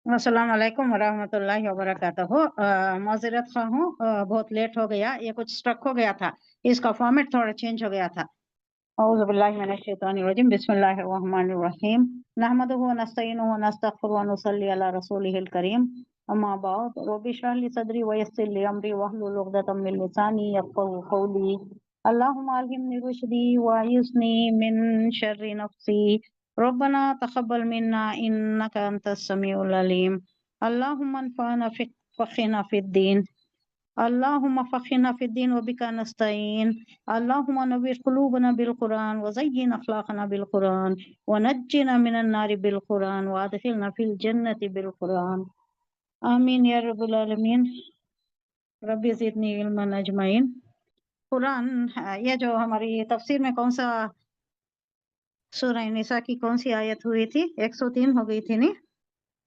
अस्सलाम वालेकुम वरहमतुल्लाहि वबरकातुहू। माजरत खा हूँ, बहुत लेट हो गया, ये कुछ स्ट्रक हो गया था, इसका फॉर्मेट थोड़ा चेंज हो गया था। औज़ु बिल्लाहि मिनश शैतानिर रजीम, बिस्मिल्लाहिर रहमानिर रहीम, नहमदुहु व नस्तईनुहु व नस्तगफिरुहु व नुसल्ली अला रसूलिहिल करीम, अम्मा बाद, रब्बि इश्रह ली सदरी व यस्सिर ली अमरी वहलुल उक़दतम मिन लिसानी यफ़क़हू क़ौली, अल्लाहुम्मा अल्हिमनी रुश्दी व अइज़नी मिन शर्रि नफ़्सी, रब्बना तक़ब्बल मिन्ना इन्नका अंतस समीउल अलीम, अल्लाहुम्मा अनफ़अना फ़क़िहना फ़िद्दीन, अल्लाहुम्मा फ़क़िहना फ़िद्दीन व बिका नस्तईन, अल्लाहुम्मा नव्विर क़ुलूबना बिल क़ुरआन व ज़य्यिन अख़लाक़ना बिल क़ुरआन व नज्जिना मिनन नारि बिल क़ुरआन व अदख़िलना फ़िल जन्नति बिल क़ुरआन, आमीन या रब्बल आलमीन। रब्बी ज़िदनी इल्मन अजमईन। कुरान, ये जो हमारी तफसीर में कौन सा सूरह निसा की कौन सी आयत हुई थी? 103 हो गई थी नहीं?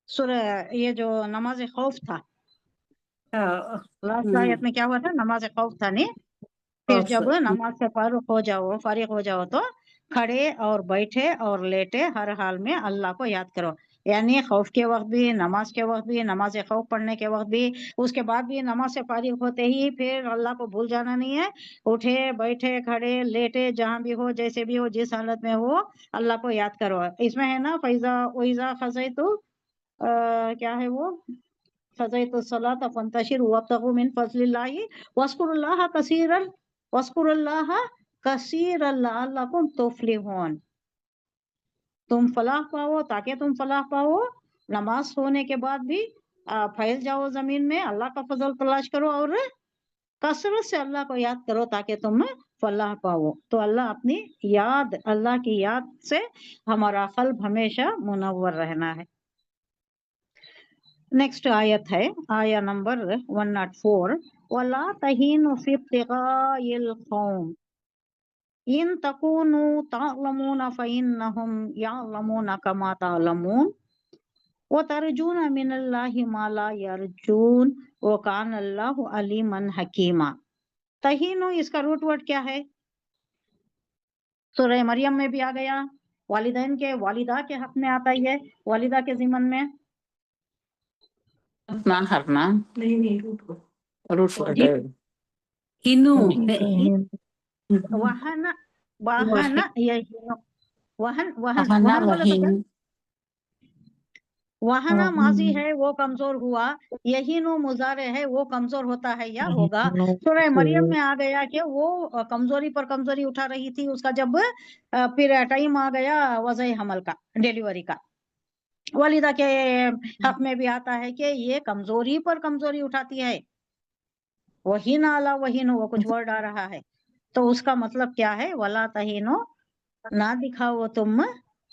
सूरह, ये जो नमाज खौफ था, लास्ट आयत में क्या हुआ था? नमाज खौफ था नहीं? फिर जब नमाज से फारिग हो जाओ तो खड़े और बैठे और लेटे हर हाल में अल्लाह को याद करो। यानी खौफ के वक्त भी, नमाज के वक्त भी, नमाज खौफ पढ़ने के वक्त भी, उसके बाद भी नमाज से फारिग होते ही फिर अल्लाह को भूल जाना नहीं है। उठे बैठे खड़े लेटे जहां भी हो, जैसे भी हो, जिस हालत में हो, अल्लाह को याद करो। इसमें है ना, फैजा वैजा खजई तो क्या है वो, फज़ैतु सलात फंतशिरु वब्तगू मिन फज़लिल्लाहि वज़्कुरुल्लाह कसीरन वज़्कुरुल्लाह कसीरन लअल्लकुम तुफ्लिहून। तुम फलाह पाओ, ताकि तुम फलाह पाओ। नमाज होने के बाद भी फैल जाओ जमीन में, अल्लाह का फजल तलाश करो और कसरत से अल्लाह को याद करो ताकि तुम फलाह पाओ। तो अल्लाह की याद से हमारा कल्ब हमेशा मुनव्वर रहना है। नेक्स्ट आयत है आया नंबर 104, वला तहीनु फी इब्तिगाइल कौम इन तकूनु तालमून फइन्नहुम यालमून कमा तालमून व तरजून मिनल्लाहि मा ला यरजून व कान अल्लाहु अलीमन हकीमा। तहीनु, इसका रूट वर्ड क्या है? सूरह मरियम में भी आ गया, वालिदा के हक में आता ही है, वालिदा के जिमन में जी, वहन वहन यहीनु, वहन वहन वहन बोले तो क्या? वहना माजी है, वो कमजोर हुआ। यहीनु मुजारे है, वो कमजोर होता है या होगा। सूरह मरियम में आ गया कि वो कमजोरी पर कमजोरी उठा रही थी, उसका जब फिर टाइम आ गया वज़े हमल का, डिलीवरी का। वालिदा के हक में भी आता है कि ये कमजोरी पर कमजोरी उठाती है। वही ना अला वही नो, वो कुछ वर्ड आ रहा है, तो उसका मतलब क्या है? वला तहीनो, ना दिखाओ तुम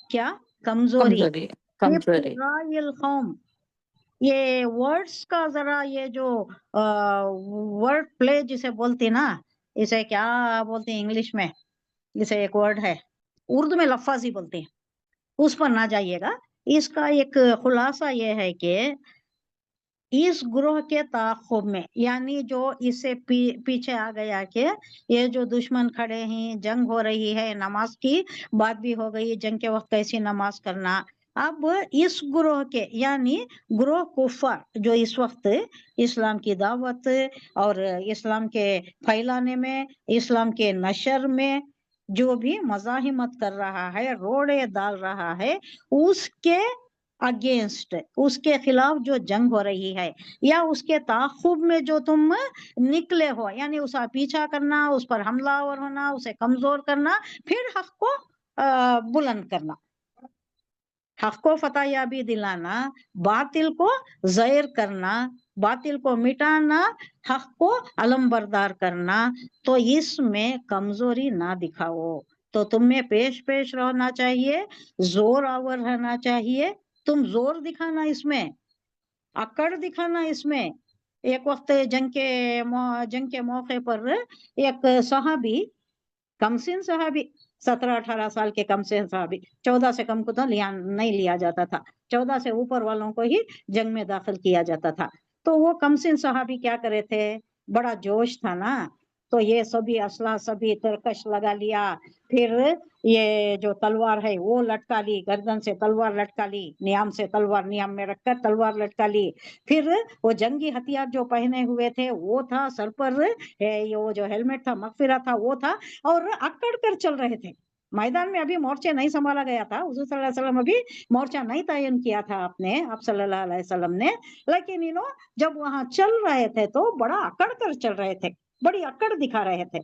क्या? कमजोरी। इब्तिगाइल कौम, ये वर्ड्स का जरा, ये जो वर्ड प्ले जिसे बोलते ना, इसे क्या बोलते हैं इंग्लिश में? इसे एक वर्ड है, उर्दू में लफ्फाजी बोलते हैं, उस पर ना जाइएगा। इसका एक खुलासा ये है कि इस ग्रोह के ताक़ुब में, यानी जो इससे पीछे आ गया कि ये जो दुश्मन खड़े हैं, जंग हो रही है, नमाज की बात भी हो गई, जंग के वक्त कैसी नमाज करना। अब इस ग्रोह के, यानी ग्रोह कुफर, जो इस वक्त इस्लाम की दावत और इस्लाम के फैलाने में, इस्लाम के नशर में जो भी मज़ाहिमत कर रहा है, रोड़े डाल रहा है, उसके अगेंस्ट, उसके खिलाफ जो जंग हो रही है, या उसके ताक़ुब में जो तुम निकले हो, यानी उसका पीछा करना, उस पर हमलावर होना, उसे कमजोर करना, फिर हक को बुलंद करना, हक को फतहयाबी दिलाना, बातिल को ज़ाहिर करना, बातिल को मिटाना, हक को अलमबरदार करना। तो इसमें कमजोरी ना दिखाओ, तो तुम्हें पेश रहना चाहिए, जोर आवर रहना चाहिए। तुम जोर दिखाना इसमें, अकड़ दिखाना इसमें। एक वक्त जंग के मौके पर एक सहाबी, कमसिन सहाबी, 17-18 साल के कमसिन सहाबी, 14 से कम को तो नहीं लिया जाता था, 14 से ऊपर वालों को ही जंग में दाखिल किया जाता था। तो वो कमसिन सहाबी क्या करे थे? बड़ा जोश था ना, तो ये सभी असला सभी तरकश लगा लिया, फिर ये जो तलवार है वो लटका ली, गर्दन से तलवार लटका ली, नियाम से तलवार नियाम में रखकर तलवार लटका ली, फिर वो जंगी हथियार जो पहने हुए थे वो था, सर पर ये वो जो हेलमेट था मगफिरा था वो था, और अकड़ कर चल रहे थे मैदान में। अभी मोर्चे नहीं संभाला गया था, हुजूर सल्लल्लाहु अलैहि वसल्लम अभी मोर्चा नहीं तयन किया था आपने, आप सल्लल्लाहु अलैहि वसल्लम ने, लेकिन जब वहां चल रहे थे तो बड़ा अकड़ कर चल रहे थे, बड़ी अकड़ दिखा रहे थे।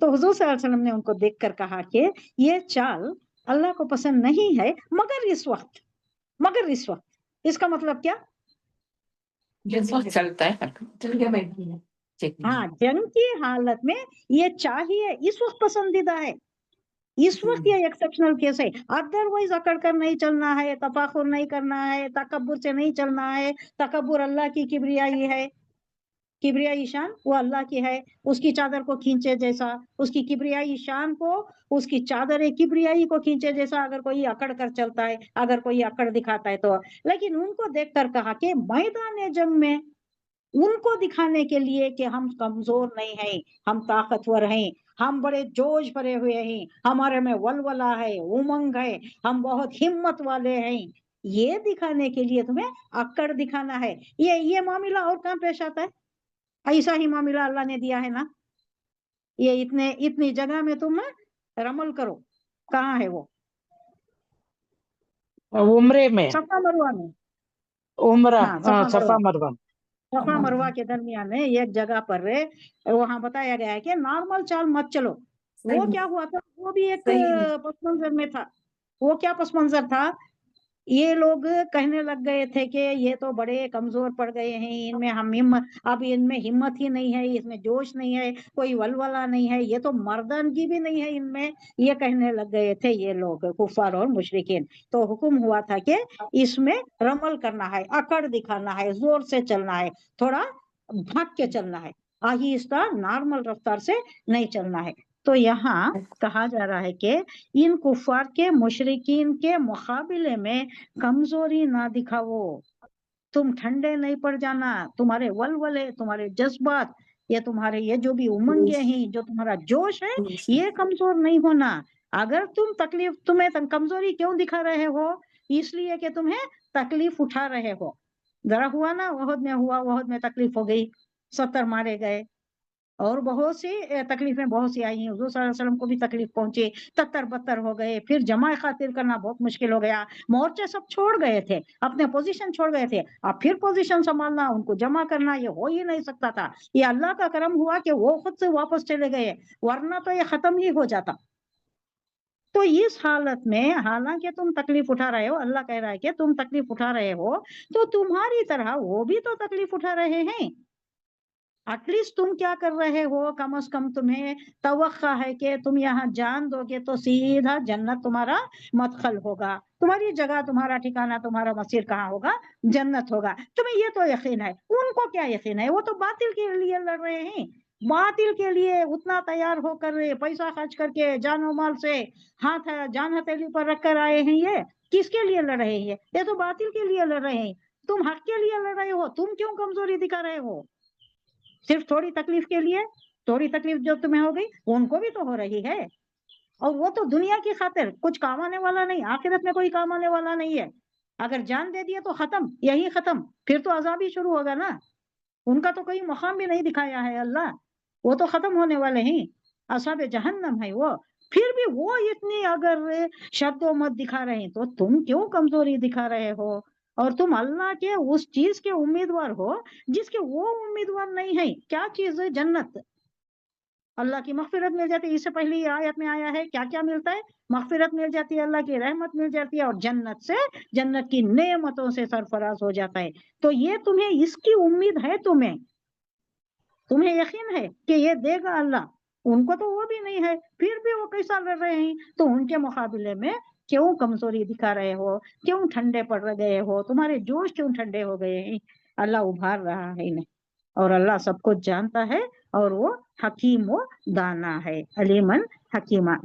तो हुजूर सल्लल्लाहु अलैहि वसल्लम ने उनको देखकर कहा कि ये चाल अल्लाह को पसंद नहीं है, मगर इस वक्त इसका मतलब क्या? जिस वक्त चलता है हाँ, जंग की हालत में ये चाहिए, इस वक्त पसंदीदा है, इस वक्त ये एक्सेप्शनल केस है। अदरवाइज अकड़ कर नहीं चलना है, तफाखुर नहीं करना है, तकब्बुर से नहीं चलना है। तकब्बुर अल्लाह की किबरियाई है, किबरियाई शान वो अल्लाह की है, उसकी चादर को खींचे जैसा, उसकी किबरियाई शान को, उसकी चादर किबरियाई को खींचे जैसा अगर कोई अकड़ कर चलता है, अगर कोई अकड़ दिखाता है तो। लेकिन उनको देखकर कहा कि मैदान जंग में उनको दिखाने के लिए कि हम कमजोर नहीं हैं, हम ताकतवर हैं, हम बड़े जोश भरे हुए हैं, हमारे में वलवला है, उमंग है, हम बहुत हिम्मत वाले हैं, ये दिखाने के लिए तुम्हें अक्कड़ दिखाना है। ये मामला और कहाँ पेश आता है? ऐसा ही मामला अल्लाह ने दिया है ना, ये इतनी जगह में तुम रमल करो। कहाँ है वो? उम्रे में, सफा मरवा में। उम्रा, हाँ, सफा सफा मरवा, मरवा। सफा मरवा के दरमियान में एक जगह पर वहां बताया गया है कि नॉर्मल चाल मत चलो। वो क्या हुआ था, वो भी एक पस मंजर में था। वो क्या पस मंजर था? ये लोग कहने लग गए थे कि ये तो बड़े कमजोर पड़ गए हैं, इनमें हम हिम्मत, अब इनमें हिम्मत ही नहीं है, इसमें जोश नहीं है, कोई वलवला नहीं है, ये तो मर्दानगी भी नहीं है इनमें, ये कहने लग गए थे ये लोग कुफार और मुशरिकीन। तो हुक्म हुआ था कि इसमें रमल करना है, अकड़ दिखाना है, जोर से चलना है, थोड़ा भाग के चलना है, आहिस्ता नॉर्मल रफ्तार से नहीं चलना है। तो यहाँ कहा जा रहा है कि इन कुफार के मुशरिकीन के मुकाबले में कमजोरी ना दिखाओ, तुम ठंडे नहीं पड़ जाना, तुम्हारे वलवले, तुम्हारे जज्बात, ये तुम्हारे ये जो भी उमंगे हैं, जो तुम्हारा जोश है, ये कमजोर नहीं होना। अगर तुम्हें कमजोरी क्यों दिखा रहे हो? इसलिए कि तुम्हें तकलीफ उठा रहे हो। जरा हुआ ना, वहद में तकलीफ हो गई, 70 मारे गए, और बहुत सी तकलीफें बहुत सी आई हैं, हुजूर सल्लल्लाहु अलैहि वसल्लम को भी तकलीफ पहुंची, तत्तर बत्तर हो गए, फिर जमा खातिर करना बहुत मुश्किल हो गया, मोर्चे सब छोड़ गए थे, अपने पोजीशन छोड़ गए थे, अब फिर पोजीशन संभालना, उनको जमा करना, ये हो ही नहीं सकता था। ये अल्लाह का करम हुआ कि वो खुद से वापस चले गए, वरना तो ये खत्म ही हो जाता। तो इस हालत में हालांकि तुम तकलीफ उठा रहे हो, अल्लाह कह रहा है कि तुम तकलीफ उठा रहे हो, तो तुम्हारी तरह वो भी तो तकलीफ उठा रहे हैं। एटलीस्ट तुम क्या कर रहे हो, कम से कम तुम्हें तवक्का है कि तुम यहाँ जान दोगे तो सीधा जन्नत तुम्हारा मदखल होगा, तुम्हारी जगह, तुम्हारा ठिकाना, तुम्हारा मसीर कहाँ होगा? जन्नत होगा। तुम्हें ये तो यकीन है, उनको क्या यकीन है? वो तो बातिल के लिए लड़ रहे हैं, बातिल के लिए उतना तैयार होकर पैसा खर्च करके जानो माल से जान हथेली पर रख कर आए हैं। ये किसके लिए लड़ रहे हैं? ये तो बातिल के लिए लड़ रहे हैं। तुम हक के लिए लड़ रहे हो, तुम क्यों कमजोरी दिखा रहे हो? सिर्फ थोड़ी तकलीफ के लिए? थोड़ी तकलीफ जो तुम्हें हो गई, उनको भी तो हो रही है, और वो तो दुनिया की खातिर कुछ काम आने वाला नहीं, आखिरत में कोई काम आने वाला नहीं है। अगर जान दे दिए तो खत्म, यही खत्म, फिर तो अजाब ही शुरू होगा ना। उनका तो कोई मकाम भी नहीं दिखाया है अल्लाह, वो तो खत्म होने वाले हैं, असाब जहन्नम है वो। फिर भी वो इतनी अगर शद्दो मत दिखा रहे हैं, तो तुम क्यों कमजोरी दिखा रहे हो? और तुम अल्लाह के उस चीज के उम्मीदवार हो जिसके वो उम्मीदवार नहीं है। क्या चीज है? जन्नत, अल्लाह की मगफिरत मिल जाती है। इससे पहले ये आयत में आया है, क्या क्या मिलता है? मगफिरत मिल जाती है, अल्लाह की रहमत मिल जाती है, और जन्नत की नेमतों से सरफराज हो जाता है। तो ये तुम्हें इसकी उम्मीद है, तुम्हें यकीन है कि ये देगा अल्लाह, उनको तो वो भी नहीं है, फिर भी वो कैसा लड़ रहे हैं। तो उनके मुकाबले में क्यों कमजोरी दिखा रहे हो? क्यों ठंडे पड़ गए हो? तुम्हारे जोश क्यों ठंडे हो गए हैं? अल्लाह उभार रहा है इन्हें, और अल्लाह सब कुछ जानता है, और वो हकीम व दाना है, अलीमन हकीमा।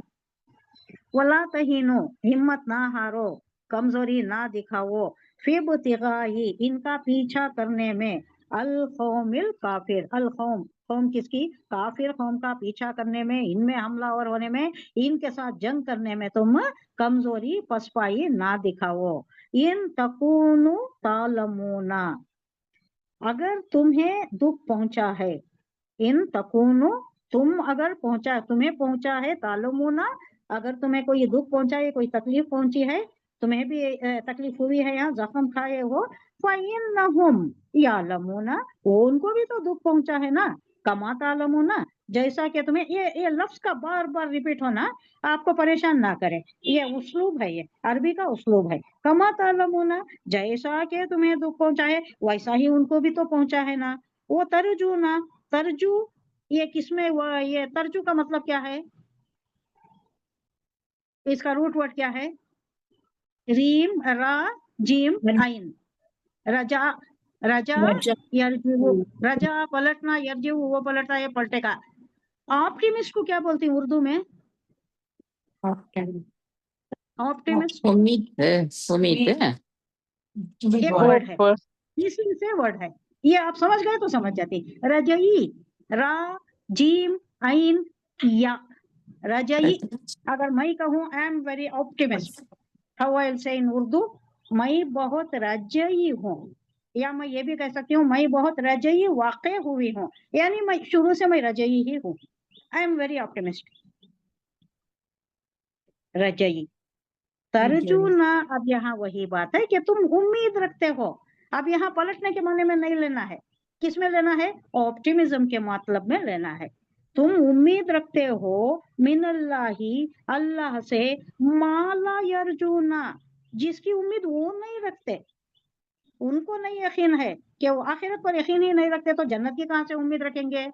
वला तहीनो, हिम्मत ना हारो, कमजोरी ना दिखाओ, फिब तिगाही, इनका पीछा करने में, अल कौमिल काफिर, अल कौम قوم کس کی؟ کافر قوم کا پیچھا کرنے میں، ان میں حملہ اور ہونے میں، ان کے ساتھ جنگ کرنے میں تم کمزوری پسپائی نہ دکھاؤ. ان تکونو تعلمون، اگر تمہیں دکھ پہنچا ہے، ان تکونو تم اگر تمہیں پہنچا ہے، تعلمون اگر تمہیں کوئی دکھ پہنچا ہے، کوئی تکلیف پہنچی ہے، تمہیں بھی تکلیف ہوئی ہے، یہاں زخم کھائے ہو، فَإِنَّهُمْ يَعْلَمُونَ وہ ان کو بھی تو دکھ پہنچا ہے نا، کما تعلمون جیسا کہ تمہیں یہ لفظ کا بار بار ریپیٹ ہونا آپ کو پریشان نہ کرے، یہ اسلوب ہے، یہ عربی کا اسلوب ہے. کما تعلمون جیسا کہ تمہیں دکھ پہنچا ہے ویسا ہی ان کو بھی تو پہنچا ہے نا. وہ ترجونا، ترجو یہ کس میں یہ ترجو کا مطلب کیا ہے؟ اس کا روٹ ورڈ کیا ہے؟ ریم را جیم عین. رجا، رجا یرجو، رجا پلٹنا، یرجو وہ پلٹتا ہے، پلٹے کا. آپٹیمسٹ کو کیا بولتے ہیں اردو میں؟ آپٹیمسٹ امید ہے، امید ہے. ایک ورڈ ہے، اسی سے ورڈ ہے یہ، آپ سمجھ گئے تو سمجھ جاتے. رجئی، را جیم عین یا. رجئی اگر میں کہوں I am very optimist, how I'll say in Urdu, میں بہت رجئی ہوں، یا میں یہ بھی کہہ سکتی ہوں میں بہت رجئی واقع ہوئی ہوں، یعنی میں شروع سے میں رجئی ہی ہوں. I am very optimist. رجئی. ترجونا اب یہاں وہی بات ہے کہ تم امید رکھتے ہو. اب یہاں پلٹنے کے معنی میں نہیں لینا ہے، کس میں لینا ہے؟ آپٹیمزم کے مطلب میں لینا ہے. تم امید رکھتے ہو من اللہ، اللہ سے، ما لا یرجونا جس کی امید وہ نہیں رکھتے. ان کو نہیں یقین ہے کہ وہ آخرت پر یقین ہی نہیں رکھتے تو جنت کی کہاں سے امید رکھیں گے؟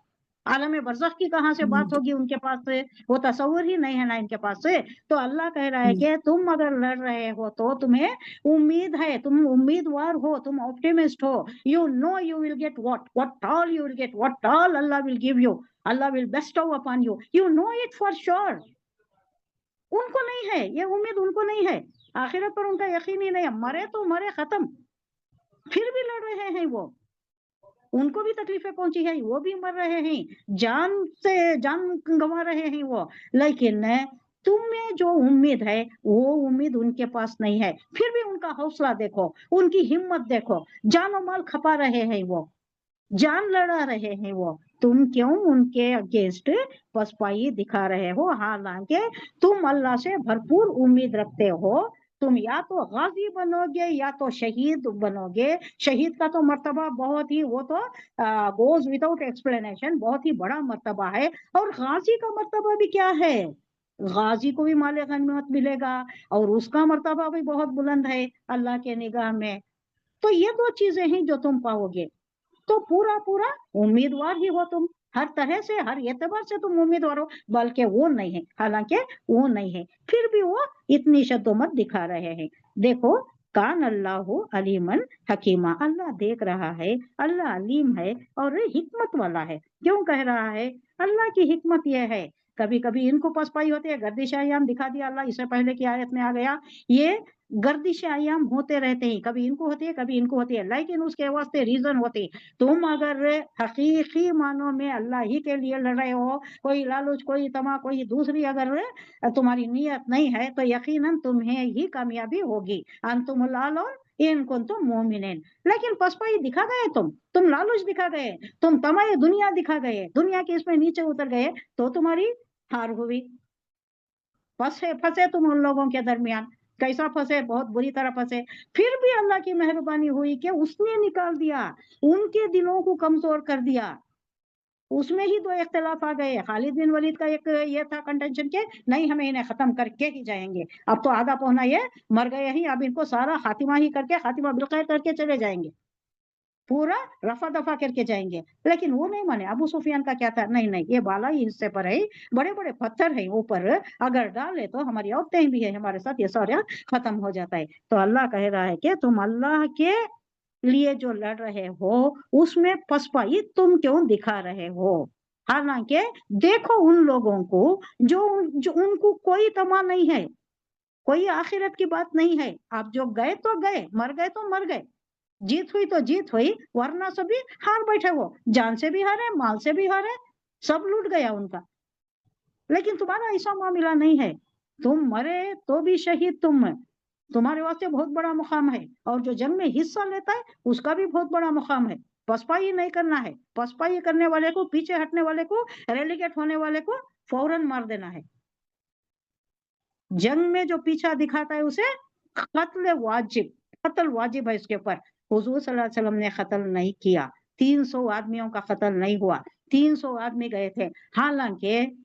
عالم برزخ کی کہاں سے بات ہوگی ان کے پاس سے؟ وہ تصور ہی نہیں ہے نا ان کے پاس سے. تو اللہ کہہ رہا ہے کہ تم اگر لڑ رہے ہو تو تمہیں امید ہے، تم امیدوار ہو، تم آپٹیمسٹ ہو. You know you will get what all you will get, what all Allah will give you, Allah will bestow upon you, you know it for sure. ان کو نہیں ہے یہ امید، ان کو نہیں ہے آخرت پر، ان کا یقین ہی نہیں ہے. مرے تو مرے، ختم. پھر بھی لڑ رہے ہیں وہ، ان کو بھی تکلیفیں پہنچی ہے، وہ بھی مر رہے ہیں، جان سے جان گنوا رہے ہیں وہ، لیکن تم میں جو امید ہے وہ امید ان کے پاس نہیں ہے. پھر بھی ان کا حوصلہ دیکھو، ان کی ہمت دیکھو، جان و مال کھپا رہے ہیں وہ، جان لڑا رہے ہیں وہ. تم کیوں ان کے اگینسٹ پسپائی دکھا رہے ہو، حالانکہ تم اللہ سے بھرپور امید رکھتے ہو. تم یا تو غازی بنو گے یا تو شہید بنو گے. شہید کا تو مرتبہ بہت ہی، وہ تو گوز وداؤٹ ایکسپلینیشن، بہت ہی بڑا مرتبہ ہے. اور غازی کا مرتبہ بھی کیا ہے؟ غازی کو بھی مال غنیمت ملے گا اور اس کا مرتبہ بھی بہت بلند ہے اللہ کے نگاہ میں. تو یہ دو چیزیں ہیں جو تم پاؤ گے. تو پورا پورا امیدوار ہی ہو تم، ہر طرح سے، ہر اعتبار سے تم امیدوار ہو، بلکہ وہ نہیں ہے، حالانکہ وہ نہیں ہے. پھر بھی وہ اتنی شدت دکھا رہے ہیں. دیکھو، کان اللہ علیمن حکیمہ، اللہ دیکھ رہا ہے، اللہ علیم ہے اور حکمت والا ہے. کیوں کہہ رہا ہے؟ اللہ کی حکمت یہ ہے، کبھی کبھی ان کو پسپائی ہوتی ہے، گردش ایام دکھا دیا اللہ. اس سے پہلے کی آیت میں آ گیا یہ گردش ایام ہوتے رہتے ہیں، کبھی ان کو ہوتی ہے کبھی ان کو ہوتی ہے، لیکن اس کے واسطے ریزن ہوتی. تم اگر حقیقی معنوں میں اللہ ہی کے لیے لڑ رہے ہو، کوئی لالچ، کوئی طمع، کوئی دوسری اگر تمہاری نیت نہیں ہے تو یقیناً تمہیں ہی کامیابی ہوگی. انتم العالون ان کنتم مومنین. لیکن پسپائی دکھا گئے، تم لالچ دکھا گئے، تم طمع دنیا دکھا گئے، دنیا کے اس میں نیچے اتر گئے تو تمہاری ہار ہوئی. پھنسے تم ان لوگوں کے درمیان. کیسا پھنسے؟ بہت بری طرح پھنسے. پھر بھی اللہ کی مہربانی ہوئی کہ اس نے نکال دیا، ان کے دلوں کو کمزور کر دیا. اس میں ہی دو اختلاف آ گئے. خالد بن ولید کا ایک یہ تھا کنٹینشن کہ نہیں ہمیں انہیں ختم کر کے ہی جائیں گے، اب تو آدھا پونا یہ مر گئے ہی، اب ان کو سارا خاتمہ ہی کر کے، خاتمہ بالخیر کر کے چلے جائیں گے، پورا رفع دفع کر کے جائیں گے. لیکن وہ نہیں مانے. ابو سفیان کا کیا تھا؟ نہیں یہ بالا ہی حصے پر ہے، بڑے بڑے پتھر ہیں اوپر، اگر ڈالے تو ہماری عورتیں بھی ہے ہمارے ساتھ، یہ سارا ختم ہو جاتا ہے. تو اللہ کہہ رہا ہے کہ تم اللہ کے لیے جو لڑ رہے ہو اس میں پسپائی تم کیوں دکھا رہے ہو؟ حالانکہ دیکھو ان لوگوں کو جو ان کو کوئی طمع نہیں ہے، کوئی آخرت کی بات نہیں ہے. آپ جو گئے تو گئے، مر گئے تو مر گئے، जीत हुई तो जीत हुई, वरना सभी हार बैठे, वो जान से भी हारे, माल से भी हारे, सब लूट गया उनका। लेकिन तुम्हारा ऐसा मामला नहीं है, तुम मरे तो भी शहीद तुम, तुम्हारे वास्ते बहुत बड़ा मुकाम है, और जो जंग में हिस्सा लेता है उसका भी बहुत बड़ा मुकाम है। पसपाई नहीं करना है, पसपाई करने वाले को, पीछे हटने वाले को, रेलीगेट होने वाले को फौरन मार देना है। जंग में जो पीछा दिखाता है उसे कत्ल वाजिब, कत्ल वाजिब है इसके ऊपर। हुजूर सल्लल्लाहु अलैहि वसल्लम ने कत्ल नहीं किया, 300 आदमियों का कत्ल नहीं हुआ, 300 आदमी गए थे। हालांकि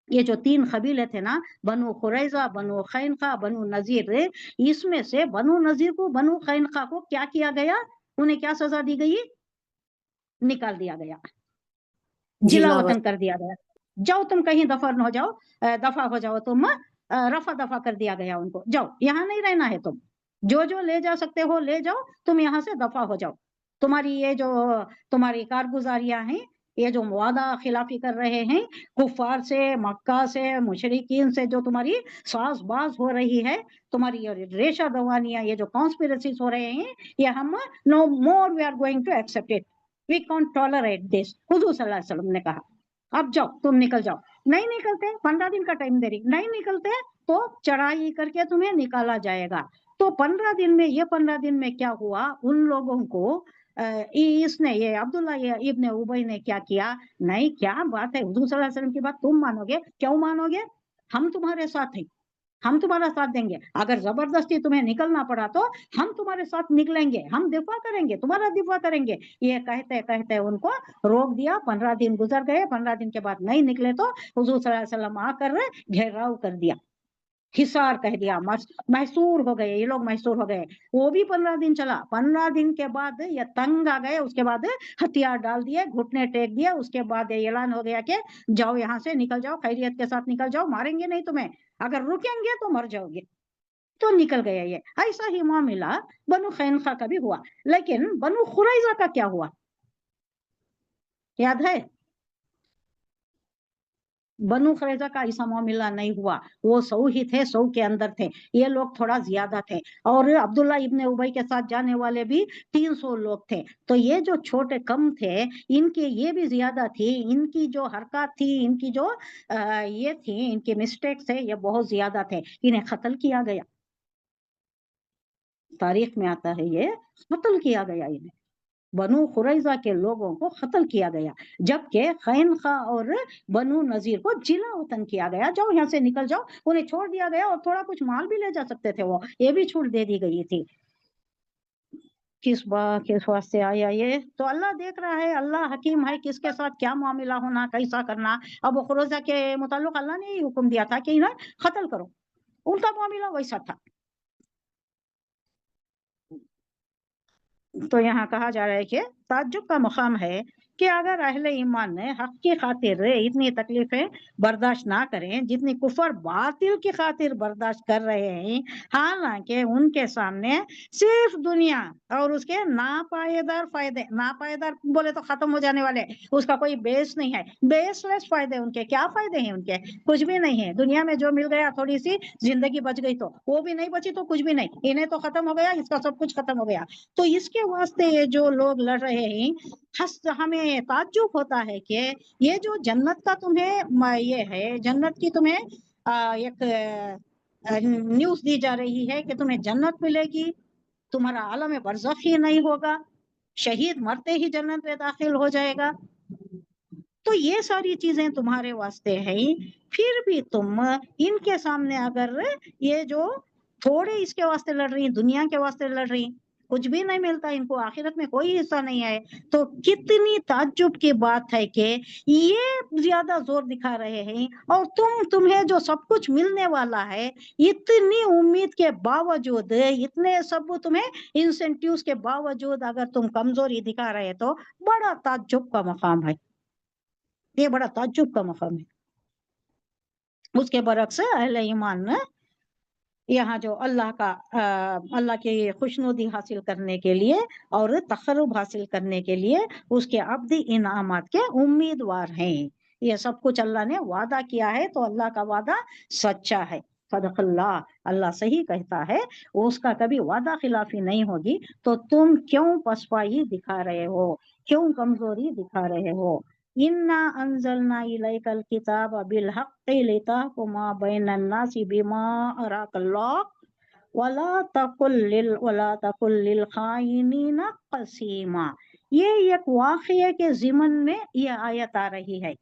ये जो 3 कबीले थे ना, बनु खुरैजा, बनु खैनका, बनु नजीर, इसमें से बनु नजीर को, बनु खैनका को क्या किया गया, उन्हें क्या सजा दी गई, निकाल दिया गया, जिला वतन कर दिया गया। जाओ तुम कहीं दफन हो जाओ, दफा हो जाओ तुम, रफा दफा कर दिया गया उनको, जाओ यहाँ नहीं रहना है तुम, जो जो ले जा सकते हो ले जाओ, तुम यहाँ से दफा हो जाओ। तुम्हारी ये जो तुम्हारी कारगुजारियां हैं, ये जो वादा खिलाफी कर रहे हैं कुफार से, मक्का से, मुशरिकीन से, जो तुम्हारी साजबाज हो रही है, तुम्हारी ये रेशा दवानियां, ये जो कॉन्स्पिरेसीज हो रहे हैं, ये हम no more we are going to accept it, we can't tolerate this. हुजूर सल्लल्लाहु अलैहि वसल्लम ने कहा अब जाओ तुम निकल जाओ। नहीं निकलते, 15 दिन का टाइम दे रही, नहीं निकलते तो चढ़ाई करके तुम्हें निकाला जाएगा। तो 15 दिन में, ये 15 दिन में क्या हुआ, उन लोगों को इसने, ये अब्दुल्ला ये इब्ने उबई ने क्या किया, नहीं क्या बात है, हुजूर सल्लल्लाहु अलैहि वसल्लम की बात तुम मानोगे, क्यों मानोगे, हम तुम्हारे साथ हैं, हम तुम्हारा साथ देंगे, अगर जबरदस्ती तुम्हें निकलना पड़ा तो हम तुम्हारे साथ निकलेंगे, हम दिफा करेंगे, तुम्हारा दिफा करेंगे। ये कहते कहते उनको रोक दिया। 15 दिन गुजर गए, 15 दिन के बाद नहीं निकले तो हुजूर सल्लल्लाहु अलैहि वसल्लम आकर घेराव कर दिया, हिसार कह दिया, मैसूर हो गए, ये लोग मैसूर हो गए। वो भी 15 दिन चला। 15 दिन के बाद ये तंग आ गए, उसके बाद हथियार डाल दिए, घुटने टेक दिए, उसके बाद ये ऐलान हो गया कि जाओ यहाँ से, निकल जाओ, खैरियत के साथ निकल जाओ, मारेंगे नहीं तुम्हें, अगर रुकेंगे तो मर जाओगे। तो निकल गया ये। ऐसा ही मामला बनु खैनका का भी हुआ। लेकिन बनु खुरैजा का क्या हुआ, याद है? बनु खुरैजा का ऐसा मामला नहीं हुआ, वो 100 ही थे, 100 के अंदर थे, ये लोग थोड़ा ज्यादा थे, और अब्दुल्ला इब्ने उबई के साथ जाने वाले भी 300 लोग थे। तो ये जो छोटे कम थे, इनके ये भी ज्यादा थी, इनकी जो हरकत थी, इनकी जो ये थी, इनके मिस्टेक्स थे, ये बहुत ज्यादा थे, इन्हें कत्ल किया गया। तारीख में आता है ये कत्ल किया गया, इन्हें बनु खुरैजा के लोगों को कत्ल किया गया, जबकि खैनका और बनु नजीर को जिला वतन किया गया, जाओ यहाँ से निकल जाओ, उन्हें छोड़ दिया गया, और थोड़ा कुछ माल भी ले जा सकते थे वो, ये भी छूट दे दी गई थी। किस वास्ते आया ये, तो अल्लाह देख रहा है, अल्लाह हकीम है, किसके साथ क्या मामला होना, कैसा करना। अब खुरैजा के मुताल्लिक अल्लाह ने ही हुक्म दिया था कि इन्हें कत्ल करो, उनका मामला वैसा था। तो यहाँ कहा जा रहा है कि ताज्जुब का मुकाम है कि अगर अहले ईमान ने हक की खातिर इतनी तकलीफें बर्दाश्त ना करें जितनी कुफर बातिल की खातिर बर्दाश्त कर रहे हैं, हालांकि उनके सामने सिर्फ दुनिया और उसके नापायेदार फायदे, नापायेदार बोले तो खत्म हो जाने वाले, उसका कोई बेस नहीं है, बेसलेस फायदे, उनके क्या फायदे हैं, उनके कुछ भी नहीं है। दुनिया में जो मिल गया, थोड़ी सी जिंदगी बच गई, तो वो भी नहीं बची तो कुछ भी नहीं, इन्हें तो खत्म हो गया, इसका सब कुछ खत्म हो गया। तो इसके वास्ते ये जो लोग लड़ रहे हैं, हमें ताज्जुब होता है कि ये जो जन्नत का तुम्हें ये है, जन्नत की तुम्हें एक न्यूज दी जा रही है कि तुम्हें जन्नत मिलेगी, तुम्हारा आलम बरज़ख ही नहीं होगा, शहीद मरते ही जन्नत में दाखिल हो जाएगा। तो ये सारी चीजें तुम्हारे वास्ते है, फिर भी तुम इनके सामने अगर ये जो थोड़े इसके वास्ते लड़ रही, दुनिया के वास्ते लड़ रही, कुछ भी नहीं मिलता इनको, आखिरत में कोई हिस्सा नहीं है, तो कितनी ताज्जुब की बात है कि ये ज्यादा जोर दिखा रहे हैं, और तुम्हें जो सब कुछ मिलने वाला है, इतनी उम्मीद के बावजूद, इतने सब तुम्हें इंसेंटिव्स के बावजूद अगर तुम कमजोरी दिखा रहे, तो बड़ा ताज्जुब का मकाम है, ये बड़ा ताज्जुब का मकाम है। उसके बरक्स अहले ईमान ने यहाँ जो अल्लाह की खुशनुदी हासिल करने के लिए और तक़र्रुब हासिल करने के लिए उसके अब्दी इनामात के उम्मीदवार हैं। ये सब कुछ अल्लाह ने वादा किया है, तो अल्लाह का वादा सच्चा है। सदक़ल्लाह, अल्लाह सही कहता है, उसका कभी वादा खिलाफी नहीं होगी। तो तुम क्यों पसपाई दिखा रहे हो, क्यों कमजोरी दिखा रहे हो। इन्ना अंजलना इलैकल किताब बिल हक़्क़ि लितहकुमा बैनन नासी बिमा अराकल्लाह वला तकुल लिल खाइनीना क़सीमा। ये एक वाक़िया के ज़िमन में ये आयत आ रही है।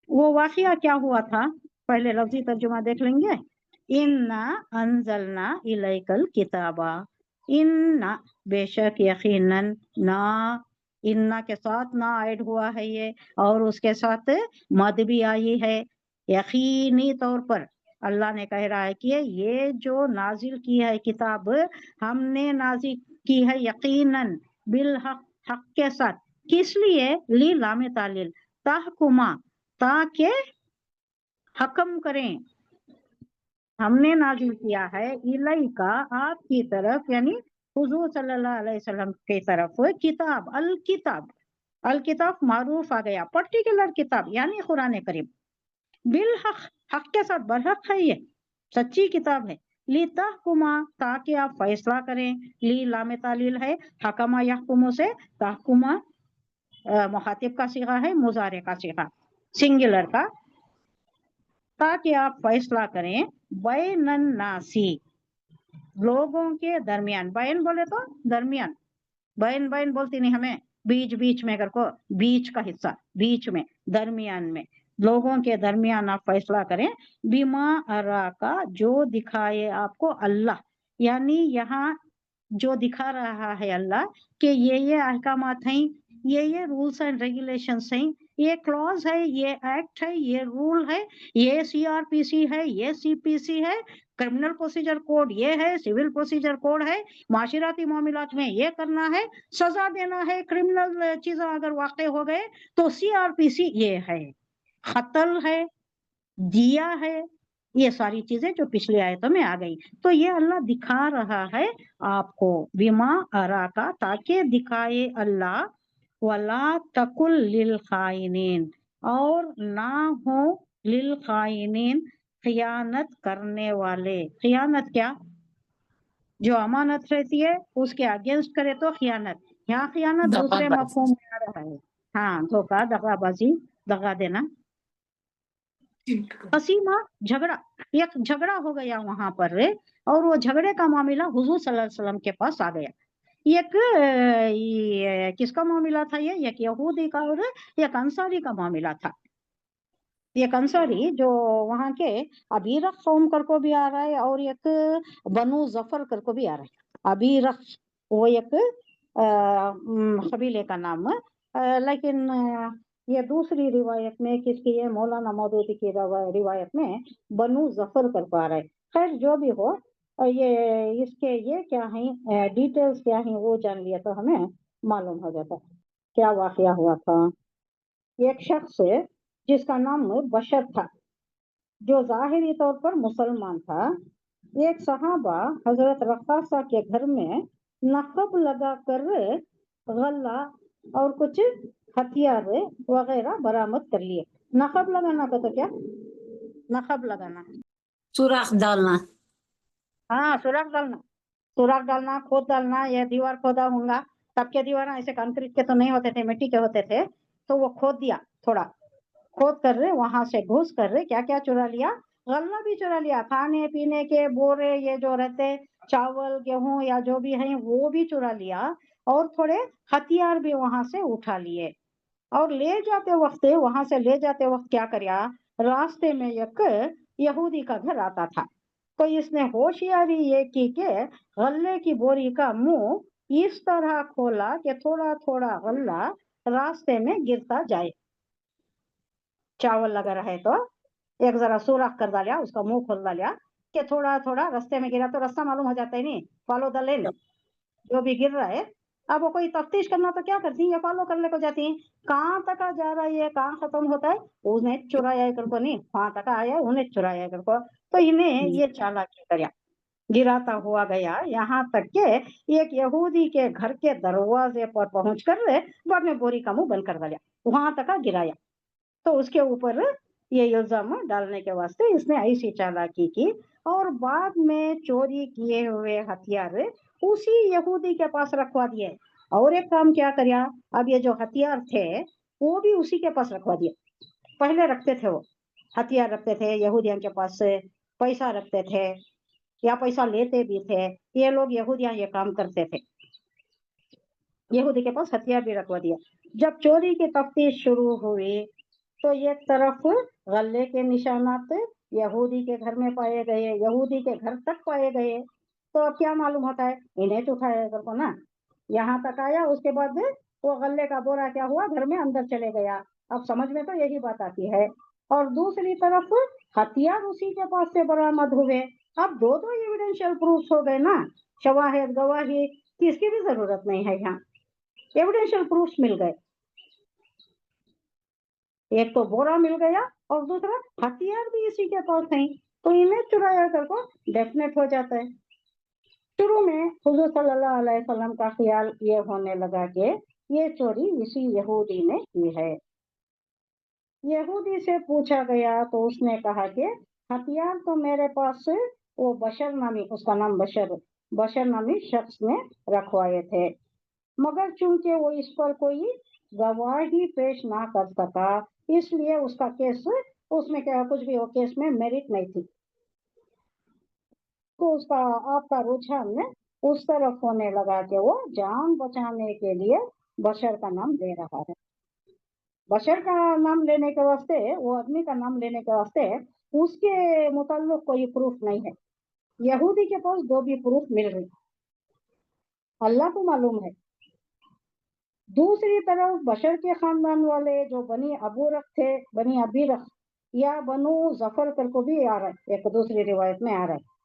वो वाक़िया क्या हुआ था, पहले लफ्ज़ी तर्जुमा देख लेंगे। इन्ना अंजलना इलैकल किताबा, इन्ना बेशक यकीनन, ना इन्ना के साथ ना ऐड हुआ है ये, और उसके साथ मद भी आई है। यकीनी तौर पर अल्लाह ने कह रहा है कि ये जो नाजिल की है किताब, हमने नाजिल की है यकीनन बिल हक, हक के साथ। किस लिए, ली लाम तालिल, ताहकुमा, ताकि हकम करें, हमने नाजिल किया है इलैका, आपकी तरफ, यानी हुजूर सल्लल्लाहु अलैहि वसल्लम की तरफ, किताब, अल किताब, अल किताब मारूफ आ गया, पर्टिकुलर किताब यानी कुरान करीम, बिल हक, हक के साथ, बरहक है, ये सच्ची किताब है। ली तहकुमा, ताकि आप फैसला करें, ली लाम तालील है, हकमा यहकुमु से, तहकुमा मुखातिब का सीगा है, मुजारे का सीगा, सिंगुलर का, ताकि आप फैसला करें बैनन नासी, लोगों के दरमियान। बैन बोले तो दरमियान, बैन बैन बोलती नहीं हमें, बीच बीच में कर को, बीच का हिस्सा, बीच में, दरमियान में, लोगों के दरमियान आप फैसला करें। बिमा अरा का, जो दिखाए आपको अल्लाह, यानी यहाँ जो दिखा रहा है अल्लाह कि ये अहकामात हैं, ये रूल्स एंड रेगुलेशंस हैं, ये क्लॉज है, ये एक्ट है, ये रूल है, ये सीआरपीसी है, ये सीपीसी है, क्रिमिनल प्रोसीजर कोड ये है, सिविल प्रोसीजर कोड है, माशिराती मामलात में ये करना है, सजा देना है, क्रिमिनल चीजें अगर वाक़े हो गए तो सीआरपीसी ये है, कत्ल है, दिया है, ये सारी चीजें जो पिछली आयतों में आ गई। तो ये अल्लाह दिखा रहा है आपको, बिमा अरा का, ताकि दिखाए अल्लाह, वला तकुल लिल खाइनीन, और ना हो लिल खाइनीन, खियानत करने वाले। खियानत क्या, जो अमानत रहती है उसके अगेंस्ट करे तो खियानत, यहाँ खियानत दूसरे दगाबाज। मफहूम में आ रहा है। हाँ, धोखा, दगाबाजी, दगा देना। असीमा, झगड़ा, एक झगड़ा हो गया वहां पर, और वो झगड़े का मामला हुजूर सल्लल्लाहु अलैहि वसल्लम के पास आ गया। एक ये किसका मामला था, ये एक यहूदी का और एक अंसारी का मामला था। एक अंसारी जो वहां के अबीरख कौम कर को भी आ रहा है, और एक बनु जफर कर को भी आ रहा है। अबीरख वो एक कबीले का नाम, लेकिन ये दूसरी रिवायत में किसकी है, मौलाना मौदूदी की रिवायत में बनु जफर कर को आ रहा है। खैर जो भी हो, ये इसके ये क्या है, डिटेल्स क्या है, वो जान लिया तो हमें मालूम हो जाता क्या वाकया हुआ था। एक शख्स जिसका नाम बशर था, जो जाहिरी तौर पर मुसलमान था, एक सहाबा हजरत रफ़ासा के घर में नकब लगा कर गल्ला और कुछ हथियार वगैरह बरामद कर लिए। नकब लगाना का तो क्या, नकब लगाना, सुराख डालना। हाँ, सुराख डालना, सुराख डालना, खोद डालना, ये दीवार खोदा होगा, तब के दीवार ऐसे कंक्रीट के तो नहीं होते थे, मिट्टी के होते थे, तो वो खोद दिया, थोड़ा खोद कर रहे, वहां से घुस कर रहे, क्या क्या चुरा लिया, गल्ला भी चुरा लिया, खाने पीने के बोरे ये जो रहते, चावल गेहूं या जो भी है वो भी चुरा लिया, और थोड़े हथियार भी वहां से उठा लिए। और ले जाते वक्त, वहां से ले जाते वक्त क्या किया, रास्ते में एक यहूदी का घर आता था, तो इसने होशियारी ये की कि गल्ले की बोरी का मुंह इस तरह खोला कि थोड़ा थोड़ा गल्ला रास्ते में गिरता जाए। चावल लगा रहे तो एक जरा सुराख कर डालिया, उसका मुंह खोल डालिया कि थोड़ा थोड़ा रास्ते में गिरा, तो रास्ता मालूम हो जाता है, नहीं फॉलो द लेन, जो भी गिर रहा है। अब वो कोई तफ्तीश करना तो क्या करती है, फॉलो करने को जाती है, कहाँ तक जा रहा है, कहाँ खत्म होता है, उन्हें चुराया कर को, नहीं वहां तक आया उन्हें चुराया कर को। तो इन्हें ये चालाकी करया, गिराता हुआ गया, यहाँ तक के एक यहूदी के घर के दरवाजे पर पहुंच कर बाद में बोरी का मुंह बंद कर दिया, वहां तक गिराया, तो उसके ऊपर یہ الزام ڈالنے کے واسطے اس نے ایسی چالاکی کی، اور بعد میں چوری کیے ہوئے ہتھیار اسی یہودی کے پاس رکھوا دیے، اور ایک کام کیا کریا، اب یہ جو ہتھیار تھے وہ بھی اسی کے پاس رکھوا دیے۔ پہلے رکھتے تھے، وہ ہتھیار رکھتے تھے یہودیاں کے پاس، پیسہ رکھتے تھے یا پیسہ لیتے بھی تھے، یہ لوگ یہودیاں یہ کام کرتے تھے، یہودی کے پاس ہتھیار بھی رکھوا دیا۔ جب چوری کی تفتیش شروع ہوئی تو ایک طرف غلے کے نشانات یہودی کے گھر میں پائے گئے، یہودی کے گھر تک پائے گئے، تو اب کیا معلوم ہوتا ہے، انہیں تو اٹھایا گھر کو نا، یہاں تک آیا، اس کے بعد وہ غلے کا بورا کیا ہوا، گھر میں اندر چلے گیا۔ اب سمجھ میں تو یہی بات آتی ہے۔ اور دوسری طرف ہتھیار اسی کے پاس سے برآمد ہوئے۔ اب دو ایویڈینشیل پروفس ہو گئے نا، شواہد گواہی کی اس کی بھی ضرورت نہیں ہے، یہاں ایویڈینشیل پروفس مل گئے، ایک تو بورا مل گیا اور دوسرا ہتھیار بھی اسی کے پاس ہیں، تو انہیں چرایا کر کو ڈیفینیٹ ہو جاتا ہے۔ شروع میں حضور صلی اللہ علیہ وسلم کا خیال یہ ہونے لگا کہ یہ چوری اسی یہودی نے کی ہے۔ یہودی سے پوچھا گیا تو اس نے کہا کہ ہتھیار تو میرے پاس وہ بشر نامی، اس کا نام بشر نامی شخص نے رکھوائے تھے، مگر چونکہ وہ اس پر کوئی گواہی پیش نہ کر سکا، اس لیے اس کا کیس، اس میں کیا کچھ بھی وہ کیس میں میرٹ نہیں تھی، تو اس کا آپ کا رجحان اس طرف ہونے لگا کہ وہ جان بچانے کے لیے بشر کا نام لے رہا ہے۔ بشر کا نام لینے کے واسطے، وہ آدمی کا نام لینے کے واسطے اس کے متعلق کوئی پروف نہیں ہے۔ یہودی کے پاس دو بھی پروف مل رہی، اللہ کو معلوم ہے۔ دوسری طرف بشر کے خاندان والے جو بنی ابو رخ تھے، بنی ابی رخ یا بنو ظفر کر کو بھی آ رہا ہے، ایک دوسری روایت میں آ رہا ہے،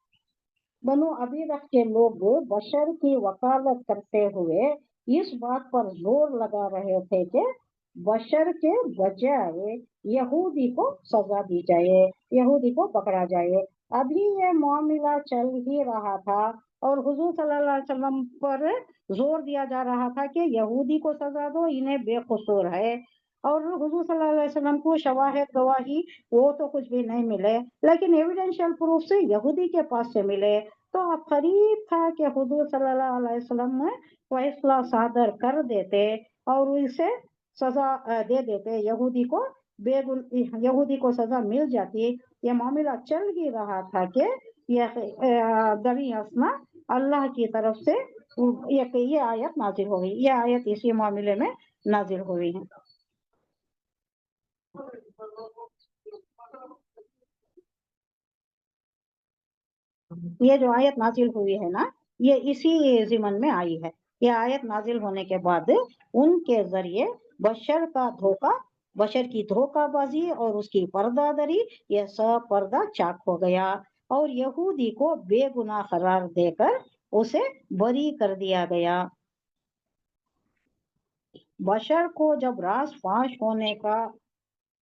بنو ابی رخ کے لوگ بشر کی وکالت کرتے ہوئے اس بات پر زور لگا رہے تھے کہ بشر کے بجائے یہودی کو سزا دی جائے، یہودی کو پکڑا جائے۔ ابھی یہ معاملہ چل ہی رہا تھا اور حضور صلی اللہ علیہ وسلم پر زور دیا جا رہا تھا کہ یہودی کو سزا دو، انہیں بے قصور ہے، اور حضور صلی اللہ علیہ وسلم کو شواہد گواہی وہ تو کچھ بھی نہیں ملے، لیکن ایویڈینشیل پروف سے یہودی کے پاس سے ملے، تو اب قریب تھا کہ حضور صلی اللہ علیہ وسلم فیصلہ صادر کر دیتے اور اسے سزا دے دیتے، یہودی کو سزا مل جاتی۔ یہ معاملہ چل ہی رہا تھا کہ یہ بنی اسما اللہ کی طرف سے یہ آیت نازل ہو گئی، یہ آیت اسی معاملے میں نازل ہوئی ہے۔ یہ جو آیت نازل ہوئی ہے نا، یہ اسی ضمن میں آئی ہے۔ یہ آیت نازل ہونے کے بعد ان کے ذریعے بشر کا دھوکہ، بشر کی دھوکہ بازی اور اس کی پردہ دری، یہ سب پردہ چاک ہو گیا، اور یہودی کو بے گناہ قرار دے کر اسے بری کر دیا گیا۔ بشر کو جب راز فاش ہونے کا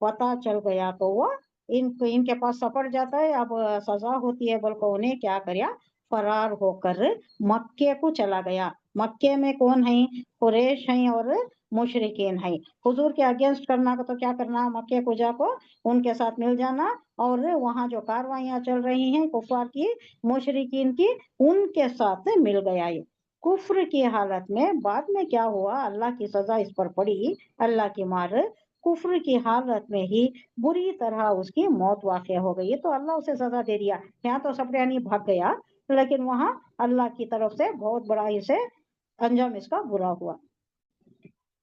پتہ چل گیا تو وہ ان کے پاس سپڑ جاتا ہے، اب سزا ہوتی ہے، بلکہ انہیں کیا کریا، فرار ہو کر مکے کو چلا گیا۔ مکے میں کون ہیں؟ قریش ہیں اور مشرکین ہیں۔ حضور کے اگینسٹ کرنا تو کیا کرنا، مکے کو جا کو ان کے ساتھ مل جانا، اور وہاں جو کاروائیاں چل رہی ہیں کفار کی، مشرکین کی، ان کے ساتھ مل گیا۔ یہ کفر کی حالت میں بعد میں کیا ہوا، اللہ کی سزا اس پر پڑی، اللہ کی مار، کفر کی حالت میں ہی بری طرح اس کی موت واقع ہو گئی، تو اللہ اسے سزا دے دیا۔ یہاں تو سپریانی بھاگ گیا، لیکن وہاں اللہ کی طرف سے بہت بڑا اسے انجام اس کا برا ہوا۔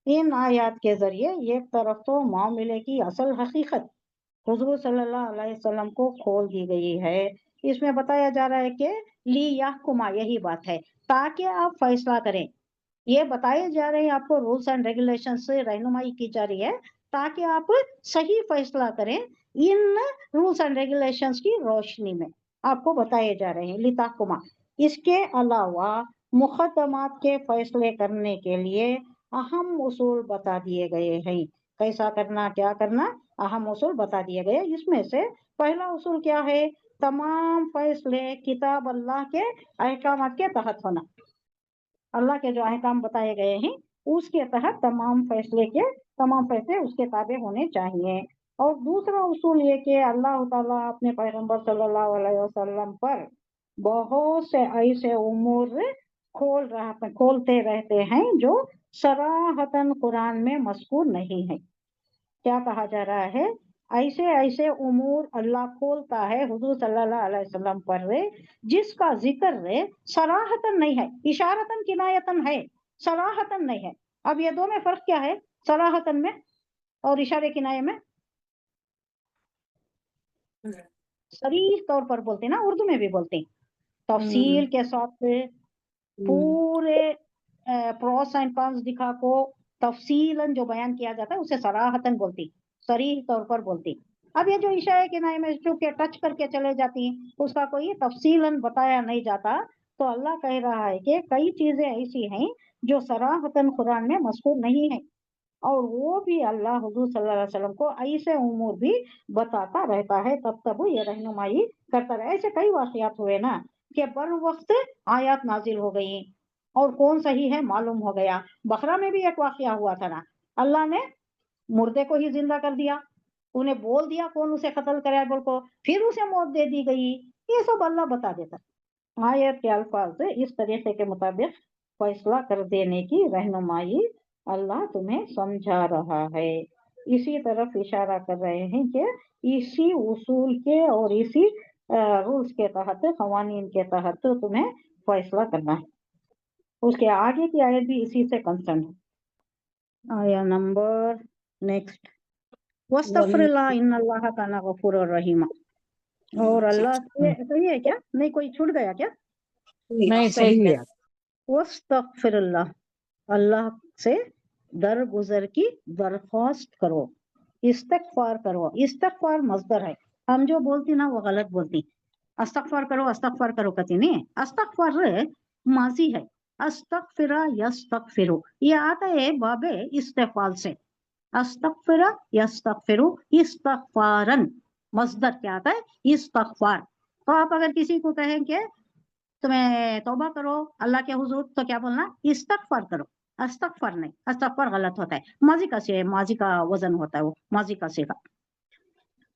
ان آیات کے ذریعے ایک طرف تو معاملے کی اصل حقیقت حضور صلی اللہ علیہ وسلم کو کھول دی گئی ہے، اس میں بتایا جا رہا ہے کہ لی یحکما، یہی بات ہے، تاکہ آپ فیصلہ کریں، یہ بتائے جا رہے ہیں آپ کو، رولز اینڈ ریگولیشن سے رہنمائی کی جا رہی ہے تاکہ آپ صحیح فیصلہ کریں، ان رولز اینڈ ریگولیشنز کی روشنی میں آپ کو بتائے جا رہے ہیں، لتحکما۔ اس کے علاوہ مقدمات کے فیصلے کرنے کے لیے اہم اصول بتا دیے گئے ہیں، کیسا کرنا، کیا کرنا، اہم اصول بتا دیے گئے۔ اس میں سے پہلا اصول کیا ہے، تمام فیصلے کتاب اللہ کے احکامات کے تحت ہونا، اللہ کے جو احکام بتائے گئے ہیں اس کے تحت تمام فیصلے اس کے تابع ہونے چاہیے۔ اور دوسرا اصول یہ کہ اللہ تعالیٰ اپنے پیغمبر صلی اللہ علیہ وسلم پر بہت سے ایسے امور کھولتے رہتے ہیں جو صراحتاً قرآن میں مذکور نہیں ہے۔ کیا کہا جا رہا ہے؟ ایسے امور اللہ کھولتا ہے حضور صلی اللہ علیہ وسلم پر جس کا ذکر صراحتاً نہیں ہے، اشارتاً کنایتاً ہے، صراحتاً نہیں ہے۔ اب یہ دو میں فرق کیا ہے؟ صراحتاً میں اور اشارے کنایے میں صریح طور پر بولتے ہیں نا، اردو میں بھی بولتے ہیں، تفصیل کے ساتھ پورے پروس اینڈ کانس دکھا کو تفصیلاً جو بیان کیا جاتا ہے اسے صراحتاً بولتی، صریح طور پر بولتی۔ اب یہ جو اشارے کنایے میں چونکہ ٹچ کر کے چلے جاتی ہیں، اس کا کوئی تفصیلاً بتایا نہیں جاتا، تو اللہ کہہ رہا ہے کہ کئی چیزیں ایسی ہیں جو صراحتاً قرآن میں مذکور نہیں ہیں، اور وہ بھی اللہ حضور صلی اللہ علیہ وسلم کو ایسے امور بھی بتاتا رہتا ہے، تب یہ رہنمائی کرتا رہے۔ ایسے کئی واقعات ہوئے نا کہ بر وقت آیات نازل ہو گئی اور کون صحیح ہے معلوم ہو گیا۔ بقرہ میں بھی ایک واقعہ ہوا تھا نا، اللہ نے مردے کو ہی زندہ کر دیا، انہیں بول دیا کون اسے قتل کرے بول کو، پھر اسے موت دے دی گئی، یہ سب اللہ بتا دیتا۔ آیت کے الفاظ اس طریقے کے مطابق فیصلہ کر دینے کی رہنمائی اللہ تمہیں سمجھا رہا ہے۔ اسی طرف اشارہ کر رہے ہیں کہ اسی اصول کے اور اسی رولز کے تحت، قوانین کے تحت تمہیں فیصلہ کرنا ہے۔ اس کے آگے کی آیت بھی اسی سے کنسرن ہے۔ آیا نمبر نیکسٹ، وَاسْتَغْفِرِ اللَّهَ إِنَّ اللَّهَ كَانَ غَفُورًا رَحِيمًا۔ اور اللہ سے صحیح ہے کیا؟ نہیں کوئی چھوٹ گیا کیا؟ نہیں صحیح ہے۔ وَاسْتَغْفِرِ اللَّهَ، اللہ سے درگزر کی درخواست کرو، استغفار کرو۔ استغفار مصدر ہے، ہم جو بولتی نا وہ غلط بولتی، استغفار کرو کہتی نہیں، استغفار ماضی ہے، استغفر یستغفر، یہ آتا ہے باب استفعال سے، استغفر یستغفر استغفارن، مصدر کیا آتا ہے؟ استغفار۔ تو آپ اگر کسی کو کہیں کہ تمہیں توبہ کرو اللہ کے حضور، تو کیا بولنا؟ استغفار کرو، استغفار نہیں، استغفار غلط ہوتا ہے، ماضی کا وزن ہوتا ہے، وہ ماضی کا صیغہ۔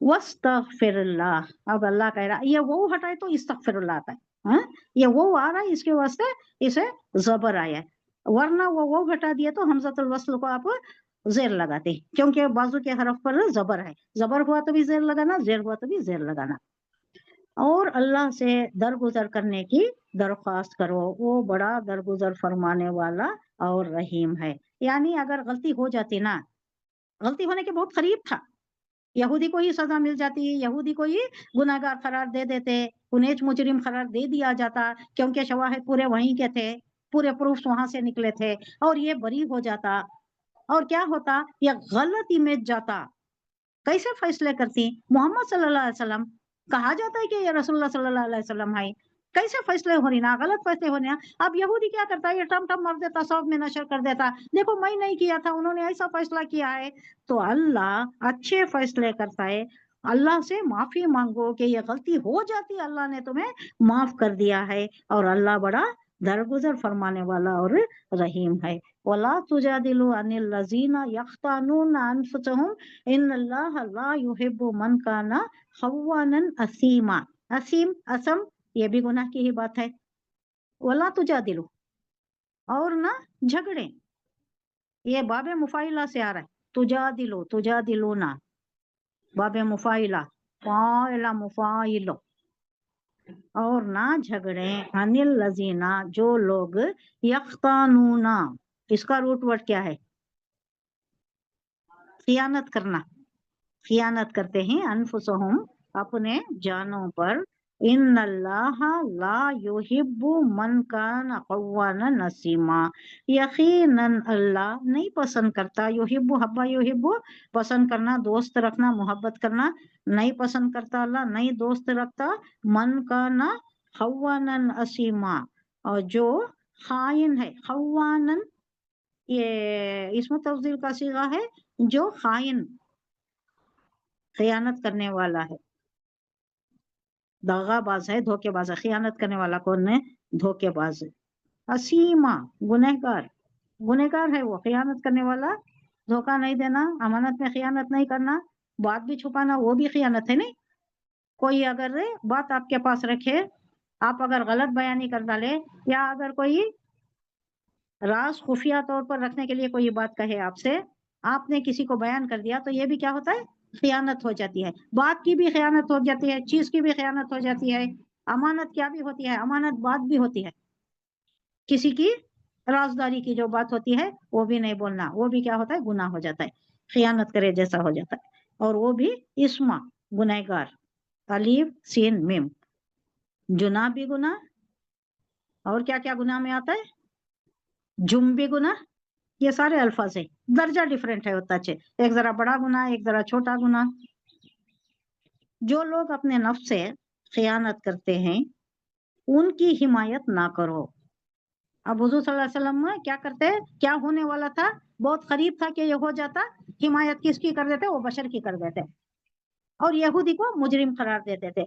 وَاسْتَغْفِرِ اللَّهَ، اب اللہ کہہ رہا یہ وہ ہٹائے تو استغفر اللہ آتا ہے، ہاں یہ وہ آ رہا ہے، اس کے واسطے اسے زبر آیا ہے، ورنہ وہ ہٹا دیا تو حمزۃ الوصل کو آپ زیر لگاتے، کیونکہ بازو کے حرف پر زبر ہے، زبر ہوا تو بھی زیر لگانا، زیر ہوا تو بھی زیر لگانا۔ اور اللہ سے درگزر کرنے کی درخواست کرو، وہ بڑا درگزر فرمانے والا اور رحیم ہے۔ یعنی اگر غلطی ہو جاتی نا، غلطی ہونے کے بہت قریب تھا، یہودی کو ہی سزا مل جاتی، یہودی کو ہی گناہ گار قرار دے دیتے، انہیں مجرم قرار دے دیا جاتا، کیونکہ شواہد پورے وہیں کے تھے، پورے پروفس وہاں سے نکلے تھے، اور یہ بری ہو جاتا، اور کیا ہوتا؟ یہ غلطی میں جاتا۔ کیسے فیصلے کرتی؟ محمد صلی اللہ علیہ وسلم کہا جاتا ہے کہ یہ رسول اللہ صلی اللہ علیہ وسلم ہے، کیسے فیصلے ہو رہی نا، غلط فیصلے ہونے۔ اب یہودی کیا کرتا ہے؟ یہ ٹم ٹم مر دیتا، سب میں نشر کر دیتا، دیکھو میں نہیں کیا تھا، انہوں نے ایسا فیصلہ کیا ہے۔ تو اللہ اچھے فیصلے کرتا ہے، اللہ سے معافی مانگو کہ یہ غلطی ہو جاتی، اللہ نے تمہیں معاف کر دیا ہے، اور اللہ بڑا درگزر فرمانے والا اور رحیم ہے۔ وَلَا تُجَادِلُوا عَنِ الَّذِينَ يَخْتَانُونَ أَنفُسَهُمْ إِنَّ اللَّهَ لَا يُحِبُّ مَنْ كَانَ خَوَّانًا أَثِيمًا۔ اسم یہ بھی گناہ کی ہی بات ہے۔ وَلَا تُجَادِلُوا، اور نہ جھگڑیں، یہ باب مفاعلہ سے آ رہا ہے، تجادلونا باب مفاعلہ، فاعلہ مفاعل، اور نہ جھگڑیں، عن الذین، جو لوگ، یختانون، اس کا روٹ ورڈ کیا ہے؟ خیانت کرنا، خیانت کرتے ہیں، انفسہم، اپنے جانوں پر، ان اللہ لا یحب من کان قوانا نسیما، یقیناً اللہ نہیں پسند کرتا، یحب حبا یحب پسند کرنا، دوست رکھنا، محبت کرنا، نہیں پسند کرتا اللہ، نہیں دوست رکھتا، من کانا خوانا اسیما، اور جو خائن ہے، خوانا یہ اسم تفضیل کا صیغہ ہے، جو خائن، خیانت کرنے والا ہے، داغا باز ہے، دھوکے باز ہے۔ خیانت کرنے والا کون ہے؟ دھوکے باز ہے۔ اسیما گنہگار، گنہگار ہے وہ، خیانت کرنے والا، دھوکہ نہیں دینا، امانت میں خیانت نہیں کرنا، बात भी छुपाना वो भी खियानत है। नहीं, कोई अगर बात आपके पास रखे, आप अगर गलत बयानी कर डाले, या अगर कोई राज खुफिया तौर पर रखने के लिए कोई बात कहे आपसे, आपने किसी को बयान कर दिया, तो ये भी क्या होता है, खियानत हो जाती है। बात की भी खियानत हो जाती है, चीज की भी खियानत हो जाती है। अमानत क्या भी होती है, अमानत बात भी होती है। किसी की राजदारी की जो बात होती है वो भी नहीं बोलना, वो भी क्या होता है, गुनाह हो जाता है, खियानत करे जैसा हो जाता है। और वो भी इस्मा, गुनहगार, अलीफ सीन मीम, जुना भी गुनाह, और क्या क्या गुनाह में आता है, जुम भी गुनाह। ये सारे अल्फाज है, दर्जा डिफरेंट है होता है, एक जरा बड़ा गुनाह, एक जरा छोटा गुनाह। जो लोग अपने नफ्स से खियानत करते हैं उनकी हिमायत ना करो। अब हुजूर सल्लल्लाहु अलैहि वसल्लम क्या करते, क्या होने वाला था, बहुत करीब था कि ये हो जाता, हिमायत किसकी कर देते, वो बशर की कर देते, और यहूदी को मुजरिम करार देते थे।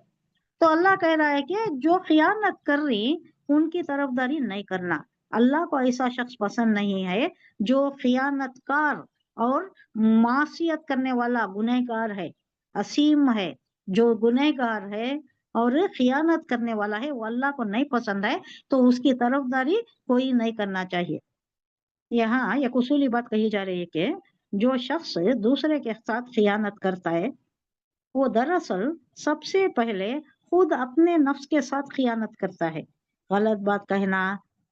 तो अल्लाह कह रहा है कि जो खियानत कर रही उनकी तरफदारी नहीं करना। अल्लाह को ऐसा शख्स पसंद नहीं है जो खियानतकार और मासियत करने वाला गुनहगार है, असीम है। जो गुनहगार है और खियानत करने वाला है वो अल्लाह को नहीं पसंद है, तो उसकी तरफदारी कोई नहीं करना चाहिए। यहाँ एक उसूली बात कही जा रही है कि जो शख्स दूसरे के साथ खियानत करता है वो दरअसल सबसे पहले खुद अपने नफ्स के साथ खियानत करता है। गलत बात कहना,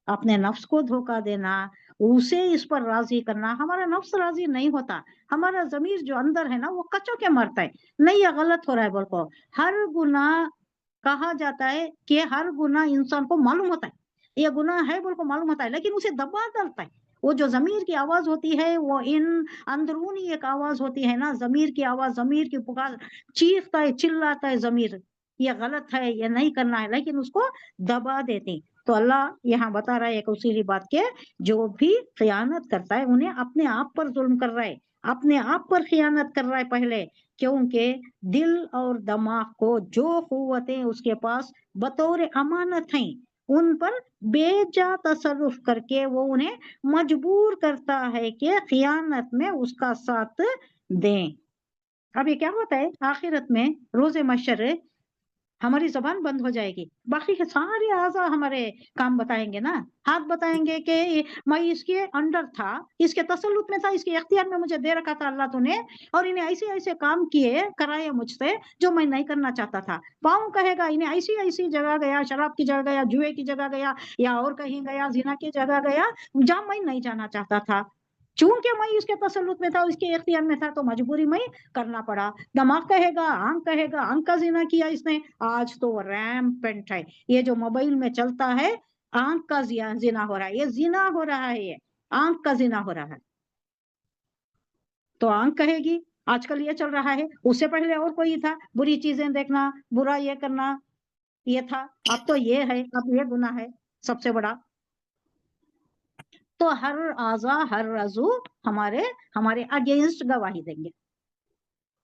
अपने नफ्स को धोखा देना, उसे इस पर राजी करना। हमारा नफ्स राजी नहीं होता, हमारा जमीर जो अंदर है ना वो कचो के मरता है, नहीं ये गलत हो रहा है बोल को। हर गुनाह कहा जाता है कि हर गुनाह इंसान को मालूम होता है, ये गुनाह है बोल को मालूम होता है, लेकिन उसे दबा डालता है। वो जो जमीर की आवाज होती है, वो इन अंदरूनी एक आवाज होती है ना, जमीर की आवाज, जमीर की पुकार, चीखता है, चिल्लाता है जमीर, ये गलत है, ये नहीं करना है, लेकिन उसको दबा देते। तो अल्लाह यहाँ बता रहा है एक उसीली बात के, जो भी खियानत करता है उन्हें अपने आप पर जुल्म कर रहा है, अपने आप पर खियानत कर रहा है पहले। क्योंकि दिल और दिमाग को जो कुव्वतें उसके पास बतौर अमानत हैं उन पर बेजा तसर्रुफ करके वो उन्हें मजबूर करता है कि खियानत में उसका साथ दें। अब ये क्या होता है, आखिरत में रोजे महशर हमारी जबान बंद हो जाएगी, बाकी के सारे आज़ा हमारे काम बताएंगे ना। हाथ बताएंगे कि मैं इसके अंडर था, इसके तसल्लुत में था, इसके इख्तियार में मुझे दे रखा था अल्लाह तूने, और इन्हें ऐसे ऐसे काम किए कराए मुझसे जो मैं नहीं करना चाहता था। पाँव कहेगा इन्हें ऐसी ऐसी जगह गया, शराब की जगह गया, जुए की जगह गया, या और कहीं गया, जिना की जगह गया, जहाँ मैं नहीं जाना चाहता था। चूंकि मैं इसके तसल्लुत में था, इसके इख्तियार में था, तो मजबूरी में करना पड़ा। दिमाग कहेगा, आंख का जिना किया इसने, आज तो रैम्पेंट है, ये जो मोबाइल में चलता है आंख का जिना हो रहा है, ये जिना हो रहा है, ये आंख का जिना हो रहा है। तो आंख कहेगी आजकल ये चल रहा है, उससे पहले और कोई था, बुरी चीजें देखना, बुरा ये करना, ये था, अब तो ये है, अब ये गुनाह है सबसे बड़ा। तो हर आज़ा, हर रजू हमारे हमारे अगेंस्ट गवाही देंगे।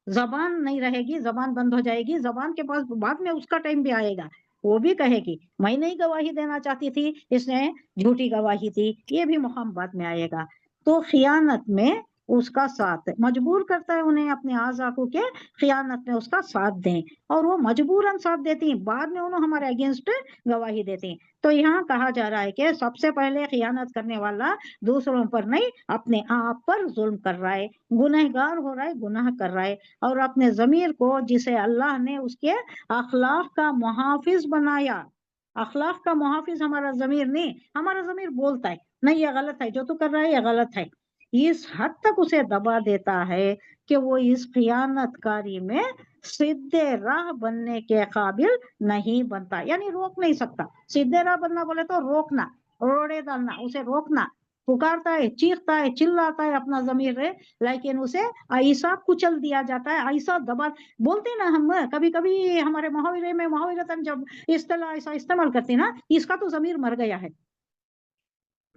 जबान नहीं रहेगी, जबान बंद हो जाएगी, जबान के पास बाद में उसका टाइम भी आएगा, वो भी कहेगी मैं नहीं गवाही देना चाहती थी, इसने झूठी गवाही दी, ये भी मुकाम बाद में आएगा। तो खियानत में उसका साथ मजबूर करता है उन्हें अपने आज़ा को के खियानत में उसका साथ दें, और वो मजबूरन साथ देती हैं, बाद में उन्होंने हमारे अगेंस्ट गवाही देती हैं। तो यहाँ कहा जा रहा है कि सबसे पहले खियानत करने वाला दूसरों पर नहीं अपने आप पर जुल्म कर रहा है, गुनहगार हो रहा है, गुनाह कर रहा है। और अपने जमीर को, जिसे अल्लाह ने उसके अखलाक का मुहाफिज बनाया, अखलाक का मुहाफिज हमारा जमीर नहीं, हमारा जमीर बोलता है नहीं ये गलत है, जो तू कर रहा है ये गलत है, इस हद तक उसे दबा देता है कि वो इस खियानतकारी में सीधे राह बनने के काबिल नहीं बनता, यानी रोक नहीं सकता। सीधे राह बनना बोले तो रोकना, रोड़े डालना, उसे रोकना। पुकारता है, चीखता है, चिल्लाता है अपना जमीर है, लेकिन उसे ऐसा कुचल दिया जाता है, ऐसा दबा। बोलते ना हम कभी कभी हमारे मुहावरे में, मुहावरतन जब इस्तेलाह ऐसा इस्तेमाल करते ना, इसका तो जमीर मर गया है,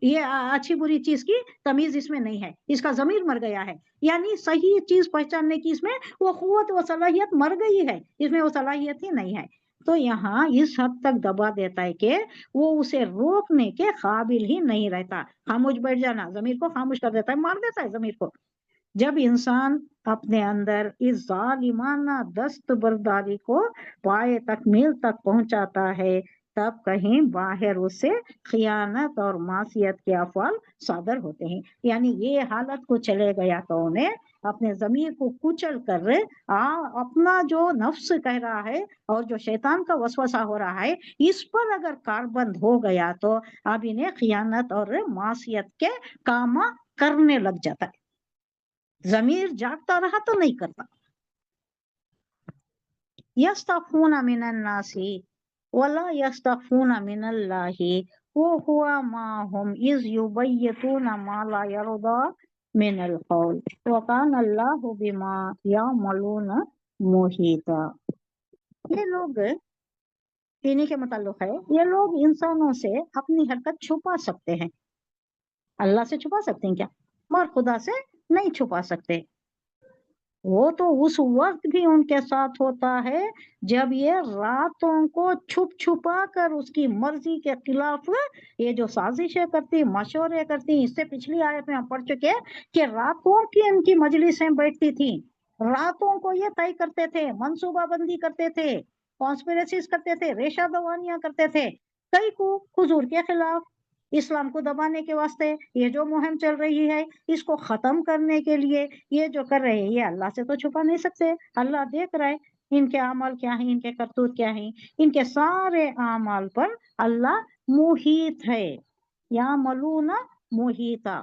ये अच्छी बुरी चीज की तमीज इसमें नहीं है, इसका जमीर मर गया है, यानी सही चीज पहचानने की इसमें वो कुव्वत, वो सलाहियत मर गई है, इसमें वो सलाहियत ही नहीं है। तो यहाँ इस हद तक दबा देता है कि वो उसे रोकने के काबिल ही नहीं रहता। खामोश बैठ जाना, जमीर को खामोश कर देता है, मार देता है जमीर को। जब इंसान अपने अंदर इस जालिमाना दस्तबरदारी को पाए तकमील तक पहुंचाता है, तब कहीं बाहर उससे खियानत और मासियत के अफवाल सादर होते हैं। यानी ये हालत को चले गया तो उन्हें अपने जमीर को कुचल कर अपना जो नफ्स कह रहा है और जो शैतान का वसवसा हो रहा है, इस पर अगर कारबंद हो गया तो अब इन्हें खियानत और मासियत के काम करने लग जाता है। जमीर जागता रहा तो नहीं करता। यस्तखूना मिनन नासी वला यस्तखूना मिनल्लाहि वो हुआ माहुम इज युबय्यतूना मा ला यरदा मिनल कौल व कान अल्लाहु बिमा यामलूना मुहीता। ये लोग इन्हीं के मुताल्लिक है, ये लोग इंसानों से अपनी हरकत छुपा सकते हैं। अल्लाह से छुपा सकते हैं क्या? और खुदा से नहीं छुपा सकते। वो तो उस वक्त भी उनके साथ होता है जब ये रातों को छुप छुपा कर उसकी मर्जी के खिलाफ ये जो साजिशें करती, मशवरे करती। इससे पिछली आयत में हम पढ़ चुके कि रातों की इनकी मजलिसें बैठती थी, रातों को ये तय करते थे, मंसूबाबंदी करते थे, कॉन्स्पिरेसीज करते थे, रेशा दवानियां करते थे, कई को हुजूर के खिलाफ, इस्लाम को दबाने के वास्ते। ये जो मुहिम चल रही है इसको खत्म करने के लिए ये जो कर रहे हैं, ये अल्लाह से तो छुपा नहीं सकते। अल्लाह देख रहा है इनके अमल क्या है, इनके करतूत क्या है, इनके सारे अमाल पर अल्लाह मुहीत है। या मलूना मुहीता।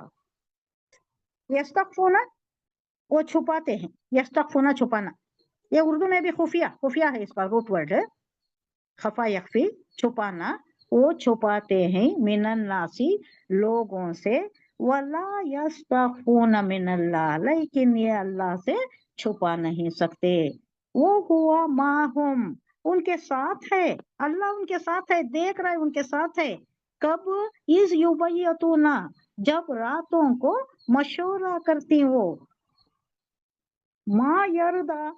यस्तखफूना वो छुपाते हैं, यस्तखफूना छुपाना, ये उर्दू में भी खुफिया है, इसका रूट वर्ड है खफा यखफी, छुपाना। वो छुपाते हैं मिनन नासी लोगों से, वला यस्तखफूना मिनल्लाह, लेकिन ये अल्लाह से छुपा नहीं सकते। वो हुआ माहुम, उनके साथ है, अल्लाह उनके साथ है, देख रहा है, उनके साथ है। कब? इस युबय्यतूना, जब रातों को मशवरा करती वो, मा यरदा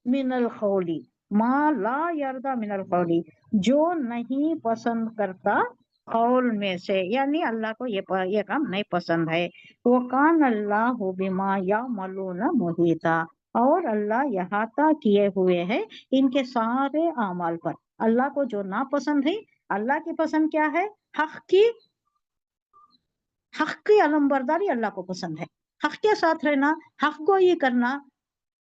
मिनल खौली, मा ला यरदा मिनल खौली, जो नहीं पसंद करता कौल में से, यानी अल्लाह को ये काम नहीं पसंद है। वो कान अल्लाह बिमा यामलूना मुहीता, और अल्लाह अहाता किए हुए है इनके सारे अमाल पर। अल्लाह को जो नापसंद है, अल्लाह की पसंद क्या है? हक की अलमबरदारी अल्लाह को पसंद है। हक के साथ रहना, हक को ये करना,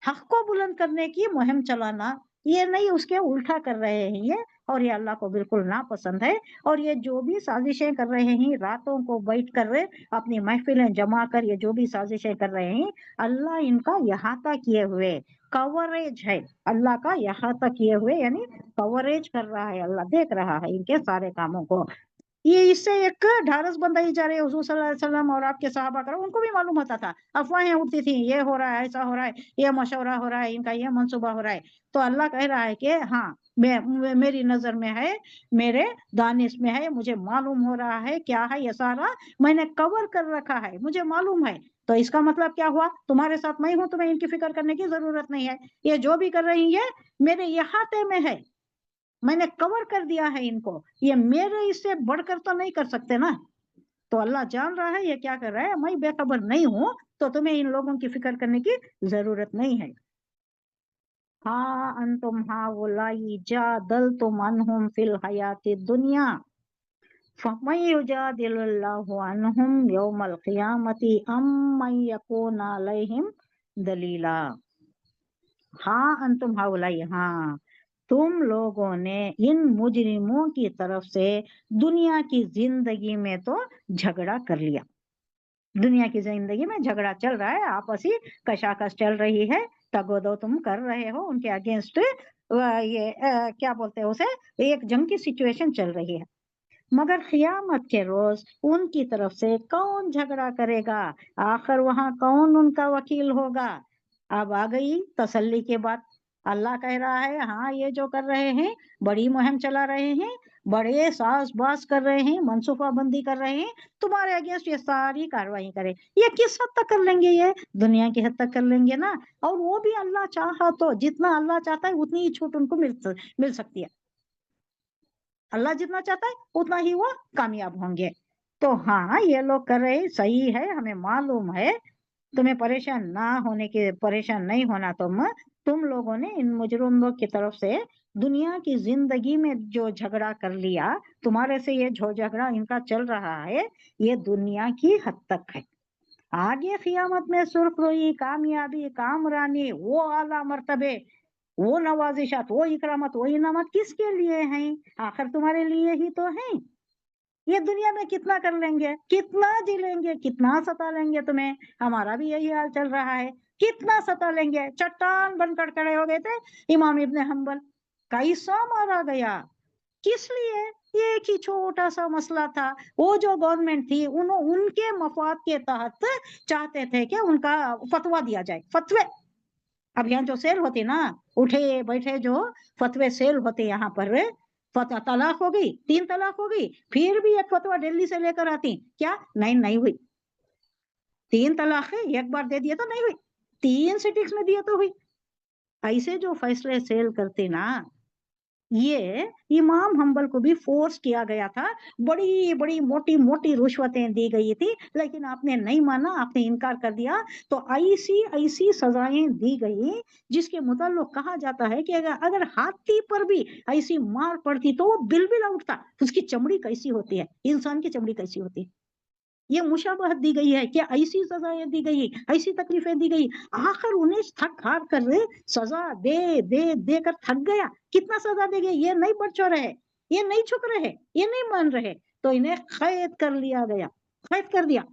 हक को बुलंद करने की मुहिम चलाना, ये नहीं उसके उल्टा कर रहे हैं ये, और ये अल्लाह को बिल्कुल नापसंद है। और ये जो भी साजिशें कर रहे हैं, रातों को बैठ कर अपनी महफिलें जमा कर ये जो भी साजिशें कर रहे हैं, अल्लाह इनका अहाता किए हुए, कवरेज है अल्लाह का, अहाता किए हुए यानी कवरेज कर रहा है, अल्लाह देख रहा है इनके सारे कामों को। ये इससे एक ढारस बंधाई जा रही है हुजूर सल्लल्लाहु अलैहि वसल्लम और आपके सहाबा कर, उनको भी मालूम होता था, अफवाहें उड़ती थी, ये हो रहा है, ऐसा हो रहा है, ये मशवरा हो रहा है, इनका ये मंसूबा हो रहा है। तो अल्लाह कह रहा है कि हाँ, मेरी नजर में है, मेरे दानिश में है, मुझे मालूम हो रहा है क्या है, ये सारा मैंने कवर कर रखा है, मुझे मालूम है। तो इसका मतलब क्या हुआ? तुम्हारे साथ मैं हूं, तुम्हें इनकी फिक्र करने की जरूरत नहीं है। ये जो भी कर रही है मेरे अहाते में है, मैंने कवर कर दिया है इनको, ये मेरे इससे बढ़कर तो नहीं कर सकते ना। तो अल्लाह जान रहा है ये क्या कर रहा है, मैं बेखबर नहीं हूं, तो तुम्हें इन लोगों की फिक्र करने की जरूरत नहीं है। हाँ अंतुम हाउलाई जादलतुम अन्हुम फिल हयाति दुनिया फमन युजादिलुल्लाहु अन्हुम यौमल क़ियामति अम्मन यकून अलैहिम दलीला। हाँ अंतुम हाउलाई, हाँ तुम लोगों ने इन मुजरिमों की तरफ से दुनिया की जिंदगी में तो झगड़ा कर लिया। दुनिया की जिंदगी में झगड़ा चल रहा है, आपसी कशाकश चल रही है, तगोदो तुम कर रहे हो उनके अगेंस्ट, ये क्या बोलते हैं उसे, एक जंग की सिचुएशन चल रही है। मगर क़ियामत के रोज उनकी तरफ से कौन झगड़ा करेगा? आखिर वहां कौन उनका वकील होगा? अब आ गई तसल्ली के बाद। अल्लाह कह रहा है हाँ, ये जो कर रहे हैं, बड़ी मुहिम चला रहे हैं, बड़े साज बाज कर रहे हैं, मनसूबाबंदी कर रहे हैं, तुम्हारे अगेंस्ट ये सारी कार्रवाई करें। ये किस हद तक कर लेंगे? ये दुनिया की हद तक कर लेंगे ना। और वो भी अल्लाह चाहा तो, जितना अल्लाह चाहता है उतनी ही छूट उनको मिल सकती है। अल्लाह जितना चाहता है उतना ही वो कामयाब होंगे। तो हाँ, ये लोग कर रहे सही है, हमें मालूम है, तुम्हें परेशान नहीं होना। तुम लोगों ने इन मुजरिमों की तरफ से दुनिया की जिंदगी में जो झगड़ा कर लिया, तुम्हारे से ये जो झगड़ा इनका चल रहा है, ये दुनिया की हद तक है। आगे क़ियामत में सुरखरुई, कामयाबी, कामरानी, वो आला मर्तबे, वो नवाजिशात, वो इकरामत, वो इनामत किसके लिए हैं? आखिर तुम्हारे लिए ही तो हैं। ये दुनिया में कितना कर लेंगे, कितना जी लेंगे, कितना सता लेंगे तुम्हें। हमारा भी यही हाल चल रहा है, कितना सता लेंगे। चट्टान बनकर खड़े हो गए थे इमाम इब्न हम्बल, कैसा मारा गया, किस लिए? ये एक ही छोटा सा मसला था। वो जो गवर्नमेंट थी उनके मफाद के तहत चाहते थे कि उनका फतवा दिया जाए। फतवे अभियान जो सेल होती ना, उठे बैठे जो फतवे सेल होते यहाँ पर, तलाक हो गई, 3 तलाक हो गई, फिर भी एक फतवा दिल्ली से लेकर आती, क्या नहीं हुई। 3 तलाक है, एक बार दे दिए तो नहीं हुई, 3 सिटिंग्स में दिए तो हुई। ऐसे जो फैसले सेल करते ना, ये इमाम हम्बल को भी फोर्स किया गया था। बड़ी बड़ी मोटी मोटी रुश्वतें दी गई थी, लेकिन आपने नहीं माना, आपने इनकार कर दिया। तो ऐसी ऐसी सजाएं दी गई जिसके मुताल्लिक कहा जाता है कि अगर हाथी पर भी ऐसी मार पड़ती तो वो बिलबिला उठता। उसकी चमड़ी कैसी होती है, इंसान की चमड़ी कैसी होती है, ये मुशाबहत दी गई है कि ऐसी सजाएं दी गई, ऐसी तकलीफें दी गई। आखिर उन्हें थक हार कर सजा दे दे देकर थक गया। कितना सजा देंगे, ये नहीं बच्चों रहे, ये नहीं झुक रहे, ये नहीं मान रहे, तो इन्हें कैद कर लिया गया, कैद कर दिया।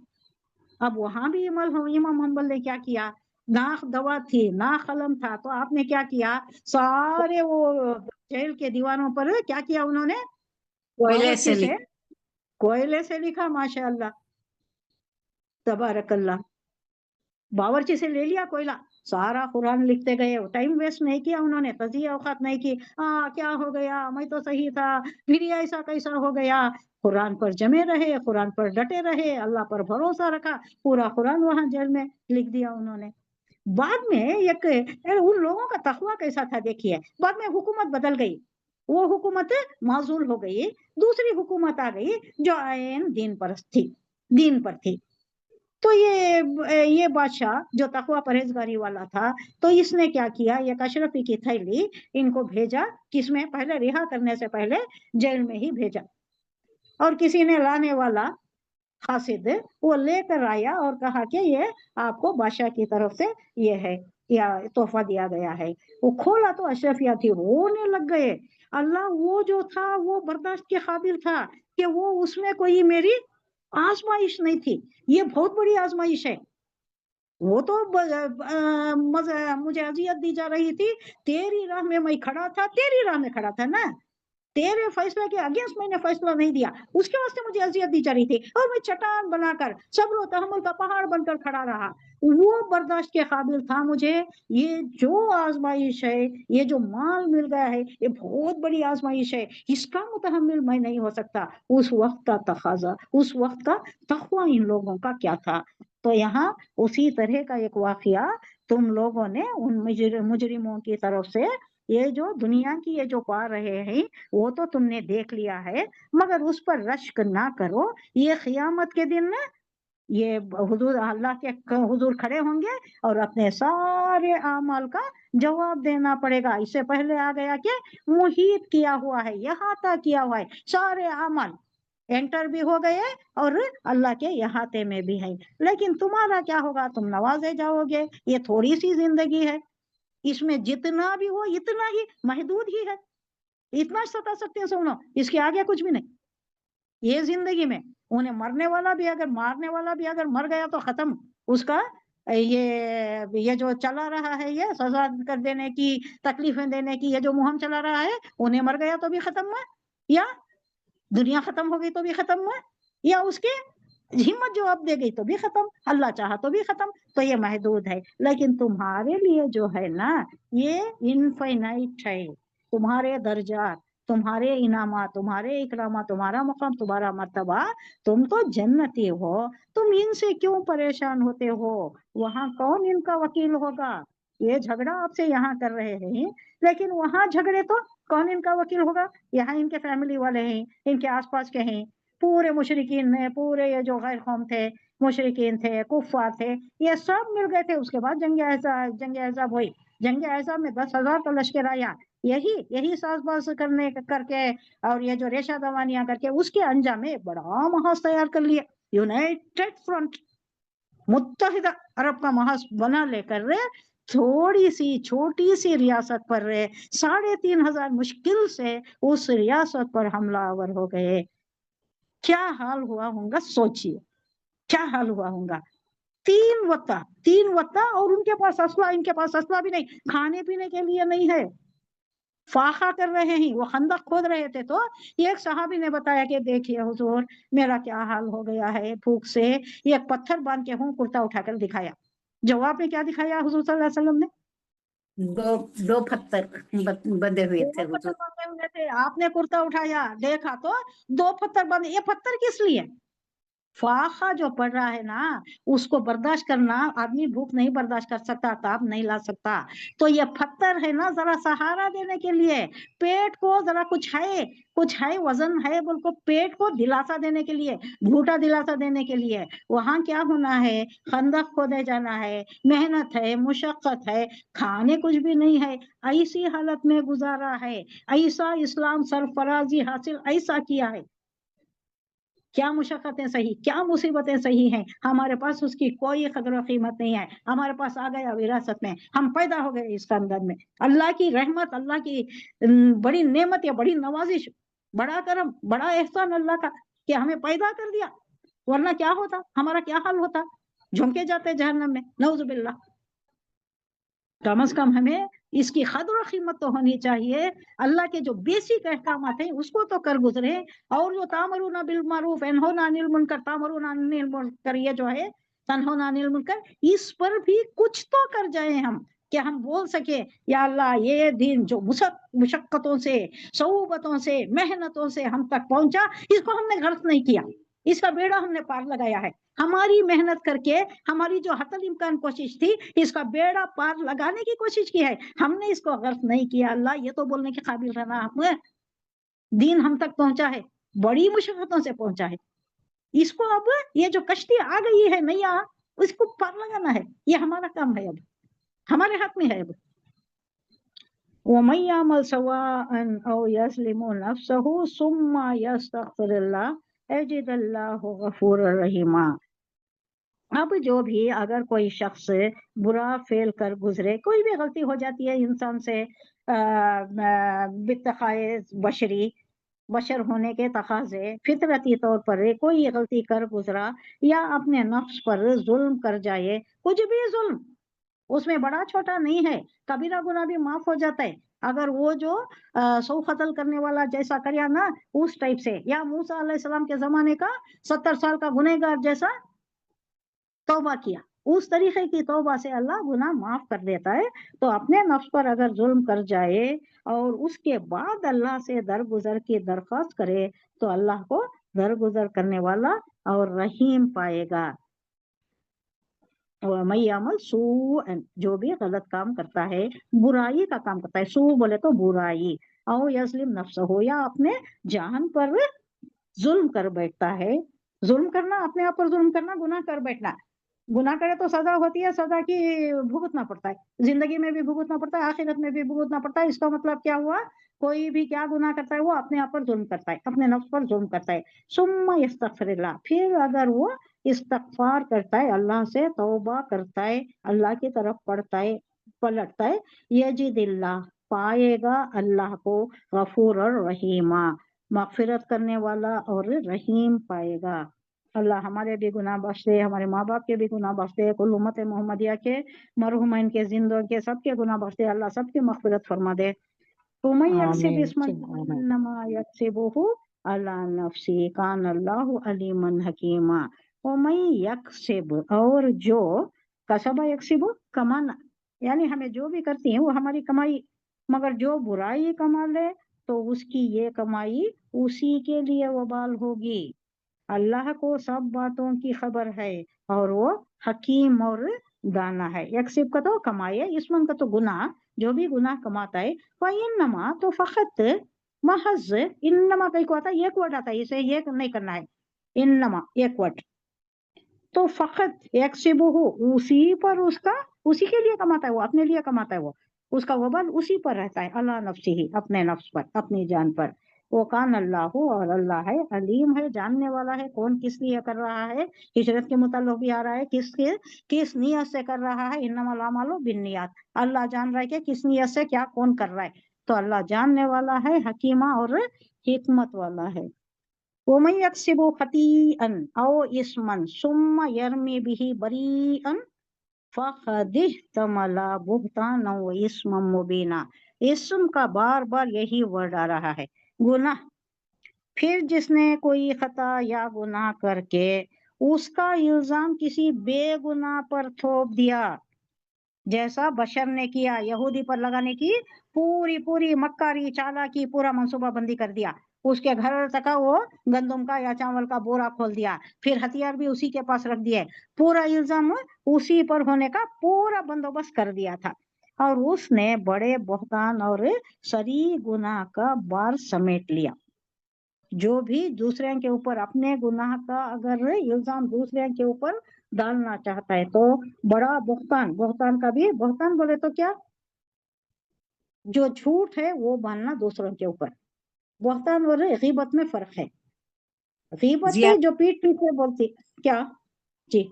अब वहां भी इमाम हम्बल ने क्या किया, ना दवा थी ना कलम था, तो आपने क्या किया, सारे वो जेल के दीवारों पर क्या किया उन्होंने, कोयले से बावर्ची से कोयले से लिखा। माशाअल्लाह, तबारकल्लाह, बावर्ची से ले लिया कोयला, सारा कुरान लिखते गए। टाइम वेस्ट नहीं किया उन्होंने, तजिया औकात नहीं की। क्या हो गया, मैं तो सही था, फिर ये ऐसा कैसा हो गया। कुरान पर जमे रहे, कुरान पर डटे रहे, अल्लाह पर भरोसा रखा, पूरा कुरान वहां जेल में लिख दिया उन्होंने। बाद में एक उन लोगों का तकवा कैसा था देखिए, बाद में हुकूमत बदल गई, वो हुकूमत माजूल हो गई, दूसरी हुकूमत आ गई जो आयन दीन पर थी, दीन पर थी। तो ये बादशाह जो तकवा परहेजगारी वाला था, तो इसने क्या किया, एक अशरफी की थैली इनको भेजा, किसमें, पहले रिहा करने से पहले जेल में ही भेजा। और किसी ने लाने वाला खासिद वो लेकर आया और कहा कि ये आपको बादशाह की तरफ से ये है, या तोहफा दिया गया है। वो खोला तो अशरफिया थी, रोने लग गए। अल्लाह, वो जो था वो बर्दाश्त के काबिल था कि वो उसमें कोई मेरी आजमाइश नहीं थी, ये बहुत बड़ी आजमाइश है। वो तो मुझे अजियत दी जा रही थी, तेरी राह में मैं खड़ा था, तेरी राह में खड़ा था ना, तेरे फैसले के अगेंस्ट मैंने फैसला नहीं दिया, उसके वास्ते मुझे अजियत दी जा रही थी, और मैं चट्टान बनाकर सब्र और तहम्मुल का पहाड़ बनकर खड़ा रहा। वो बर्दाश्त के काबिल था मुझे। ये जो आजमाइश है, ये जो माल मिल गया है, ये बहुत बड़ी आजमाइश है, इसका मुतहम्मिल मैं नहीं हो सकता। उस वक्त का तकाजा, उस वक्त का तक़वा इन लोगों का क्या था। तो यहाँ उसी तरह का एक वाकया तुम लोगों ने उन मुजरिमों की तरफ से, ये जो दुनिया की ये जो पा रहे हैं, वो तो तुमने देख लिया है, मगर उस पर रश्क ना करो। ये क़ियामत के दिन ना, ये हुजूर अल्लाह के हुजूर खड़े होंगे और अपने सारे अमाल का जवाब देना पड़ेगा। इससे पहले आ गया कि मुहीत किया हुआ है, इहाता किया हुआ है, सारे अमाल एंटर भी हो गए और अल्लाह के इहाते में भी है। लेकिन तुम्हारा क्या होगा, तुम नवाजे जाओगे। ये थोड़ी सी जिंदगी है, इसमें जितना भी हो इतना ही महदूद ही है, इतना सता सकते हैं सुनो, इसके आगे कुछ भी नहीं। ये जिंदगी में उन्हें मरने वाला भी अगर, मारने वाला भी अगर मर गया तो खत्म उसका। ये जो चला रहा है, ये सजा कर देने की, तकलीफें देने की, ये जो मुहिम चला रहा है, उन्हें मर गया तो भी खत्म हुआ, या दुनिया खत्म हो गई तो भी खत्म हुआ, या उसकी हिम्मत जवाब दे गई तो भी खत्म, अल्लाह चाहा तो भी खत्म। तो ये महदूद है। लेकिन तुम्हारे लिए जो है ना, ये इनफाइनाइट है। तुम्हारे दर्जा, तुम्हारे इनामात, तुम्हारे इकरामात, तुम्हारा मकाम, तुम्हारा मर्तबा, तुम तो जन्नती हो। तुम इनसे क्यों परेशान होते हो, वहां कौन इनका वकील होगा। ये झगड़ा आपसे यहाँ कर रहे हैं, लेकिन वहां झगड़े तो कौन इनका वकील होगा। यहाँ इनके फैमिली वाले हैं, इनके आसपास के हैं, पूरे मुशरिकीन ने, पूरे ये जो गैर कौम थे, मुशरिकीन थे, कुफ्फार थे, ये सब मिल गए थे। उसके बाद जंग अहज़ाब हुई। जंग अहज़ाब में 10,000 का लश्कर आया। यही साजबाज करके और ये जो रेशा दवानियां करके उसके अंजाम में एक बड़ा महाज तैयार कर लिया, यूनाइटेड फ्रंट, मुत्तहिदा अरब का महाज बना लेकर थोड़ी सी छोटी सी रियासत पर 3,500 मुश्किल से उस रियासत पर हमलावर हो गए। क्या हाल हुआ होगा, सोचिए क्या हाल हुआ होगा। 3 वत्ता और उनके पास असला, इनके पास असला भी नहीं, खाने पीने के लिए नहीं है, फाखा कर रहे हैं। वो खंदक खोद रहे थे तो एक सहाबी ने बताया कि देखिए हुजूर, मेरा क्या हाल हो गया है भूख से, एक पत्थर बांध के हूँ, कुर्ता उठाकर दिखाया। जवाब में क्या दिखाया हुजूर सल्लल्लाहु अलैहि वसल्लम ने? दो पत्थर बंधे हुए थे दो पत्थर हुजूर। बांधे हुए थे। आपने कुर्ता उठाया, देखा तो 2 पत्थर बंधे। ये पत्थर किस लिए? फाखा जो पड़ रहा है ना, उसको बर्दाश्त करना, आदमी भूख नहीं बर्दाश्त कर सकता, ताप नहीं ला सकता, तो ये पत्थर है ना जरा सहारा देने के लिए, पेट को जरा कुछ है वजन है बोल को पेट को दिलासा देने के लिए, झूठा दिलासा देने के लिए। वहां क्या होना है, खंदक खोदे जाना है, मेहनत है, मुशक्कत है, खाने कुछ भी नहीं है, ऐसी हालत में गुजारा है, ऐसा इस्लाम सरफराजी हासिल ऐसा किया है। क्या मुशक्कतें सही, क्या मुसीबतें सही हैं, हमारे पास उसकी कोई कदर व कीमत नहीं है। हमारे पास आ गया विरासत में, हम पैदा हो गए इस खानदान में। अल्लाह की रहमत, अल्लाह की बड़ी नेमत या बड़ी नवाजिश, बड़ा करम, बड़ा एहसान अल्लाह का कि हमें पैदा कर दिया, वरना क्या होता, हमारा क्या हाल होता, झोंके जाते जहन्नम में, नऊजुबिल्लाह। कम से कम हमें इसकी कदर कीमत तो होनी चाहिए। अल्लाह के जो बेसिक अहकामात हैं उसको तो कर गुजरे, और जो तामरूना बिल मारूफ एनहोना अनिल मुनकर, तामरूना अनिल मुनकर, ये जो है तनहोना अनिल मुनकर, इस पर भी कुछ तो कर जाए हम, कि हम बोल सके या अल्लाह ये दिन जो मुशक्कतों से, सऊबतों से, मेहनतों से हम तक पहुंचा, इसको हमने गर्क नहीं किया, इसका बेड़ा हमने पार लगाया है। हमारी मेहनत करके, हमारी जो हतल इम्कान कोशिश थी, इसका बेड़ा पार लगाने की कोशिश की है, हमने इसको गर्क नहीं किया। अल्लाह ये तो बोलने के काबिल रहना, हमें दीन हम तक पहुंचा है, बड़ी मुश्किलों से पहुंचा है, इसको अब ये जो कश्ती आ गई है नैया, उसको पार लगाना है, ये हमारा काम है, अब हमारे हाथ में है। अब वमन यअमल सवाअन औ यस्लिमु नफ्सहु सुम्मा यस्तगफिरुल्लाह यजिदल्लाहु गफूरर रहीमा। अब जो भी अगर कोई शख्स बुरा फेल कर गुजरे, कोई भी गलती हो जाती है इंसान से, बित्तखाए बशरी, बशर होने के तकाजे, फितरती तौर पर कोई गलती कर गुजरा, या अपने नफ्स पर जुल्म कर जाए, कुछ भी जुल्म, उसमें बड़ा छोटा नहीं है, कबीरा गुनाह भी माफ हो जाता है। अगर वो जो सौ कत्ल करने वाला जैसा करिया ना, उस टाइप से, या मूसा अलैहिस्सलाम के जमाने का 70 साल का गुनहगार जैसा तौबा किया, उस तरीके की तौबा से अल्लाह गुनाह माफ कर देता है। तो अपने नफ्स पर अगर जुल्म कर जाए और उसके बाद अल्लाह से दरगुजर की दरख्वास्त करे, तो अल्लाह को दरगुजर करने वाला और रहीम पाएगा। और मैयामल सू, जो भी गलत काम करता है, बुराई का काम करता है, सू बोले तो बुराई, और यस्लिम नफ्स हो, या अपने जान पर जुल्म कर बैठता है। जुल्म करना, अपने आप पर जुल्म करना, गुनाह कर बैठना। गुनाह करे तो सजा होती है, सजा की भुगतना पड़ता है, जिंदगी में भी भुगतना पड़ता है, आखिरत में भी भुगतना पड़ता है। इसका मतलब क्या हुआ, कोई भी क्या गुनाह करता है, वो अपने आप पर जुल्म करता है, अपने नफ्स पर जुल्म करता है। सुम्मा यस्तगफिरुल्लाह, फिर अगर वो इस्तगफार करता है, अल्लाह से तौबा करता है, अल्लाह की तरफ पलटता है, यजिदिल्लाह, पाएगा अल्लाह को, गफूर और रहीमा, मगफिरत करने वाला और रहीम पाएगा। अल्लाह हमारे भी गुनाह बख्श दे, हमारे माँ बाप के भी गुनाह बख्श दे, कुल उम्मत मोहम्मदिया के मरहुमैन के, जिंदों के, सबके गुनाह बख्श दे, अल्लाह सबकी मगफिरत फरमा दे। तुमई यक्सिब आमीन इस्मन आमीन। इन्नमा यक्सिबुहु अला नफ्सी कान अल्लाहु अलीमन हकीमा। उमई यक्सिब, और जो, कसबा यक्सिबु, कमाना, यानी हमें जो भी करती हैं वो हमारी कमाई, मगर जो बुराई कमा ले तो उसकी ये कमाई उसी के लिए वबाल होगी। अल्लाह को सब बातों की खबर है और वो हकीम और दाना है। यक्सिब का तो कमाए, इसमन का तो गुनाह, जो भी गुनाह कमाता है, इन्नमा तो फकत, महज, इन्नमा कहीं को आता है, एक वर्ड आता है, इसे ये नहीं करना है, इन्नमा एक वर्ड, तो फकत यक्सिबुहु, उसी पर उसका, उसी के लिए कमाता है वो, अपने लिए कमाता है वो, उसका वबाल उसी पर रहता है, अला नफ्सिही, अपने नफ्स पर, अपनी जान पर। वो कान अल्लाह, और अल्लाह है अलीम है, जानने वाला है कौन किस लिए कर रहा है। हिजरत के मुताल्लिक भी आ रहा है, किस नियत से कर रहा है, इन्नमल अमालु बिन्नियात, अल्लाह जान रहा है कि किस नियत से क्या कौन कर रहा है, तो अल्लाह जानने वाला है, हकीमा और हिकमत वाला है। वमन यक्सिबु खतीअन औ इस्मन सुम्मा यरमी बिही बरीअन फक़द इह्तमला बुहताना व इस्मम मुबीना। इस्म का बार बार यही वर्ड आ रहा है, गुनाह। फिर जिसने कोई खता या गुनाह करके उसका इल्जाम किसी बेगुनाह पर थोप दिया, जैसा बशर ने किया, यहूदी पर लगाने की पूरी मक्कारी चालाकी, पूरा मंसूबा बंदी कर दिया, उसके घर तक वो गंदम का या चावल का बोरा खोल दिया, फिर हथियार भी उसी के पास रख दिए, पूरा इल्जाम उसी पर होने का पूरा बंदोबस्त कर दिया था, और उसने बड़े बहतान और सरी गुनाह का बार समेट लिया। जो भी दूसरे के ऊपर अपने गुनाह का अगर इल्जाम दूसरे के ऊपर डालना चाहता है तो बड़ा बहतान, बहतान का भी, बहतान बोले तो क्या, जो झूठ है वो बांधना दूसरों के ऊपर। बहतान और गीबत में फर्क है। गीबत जिया- जो पीठ पीछे बोलती, क्या जी,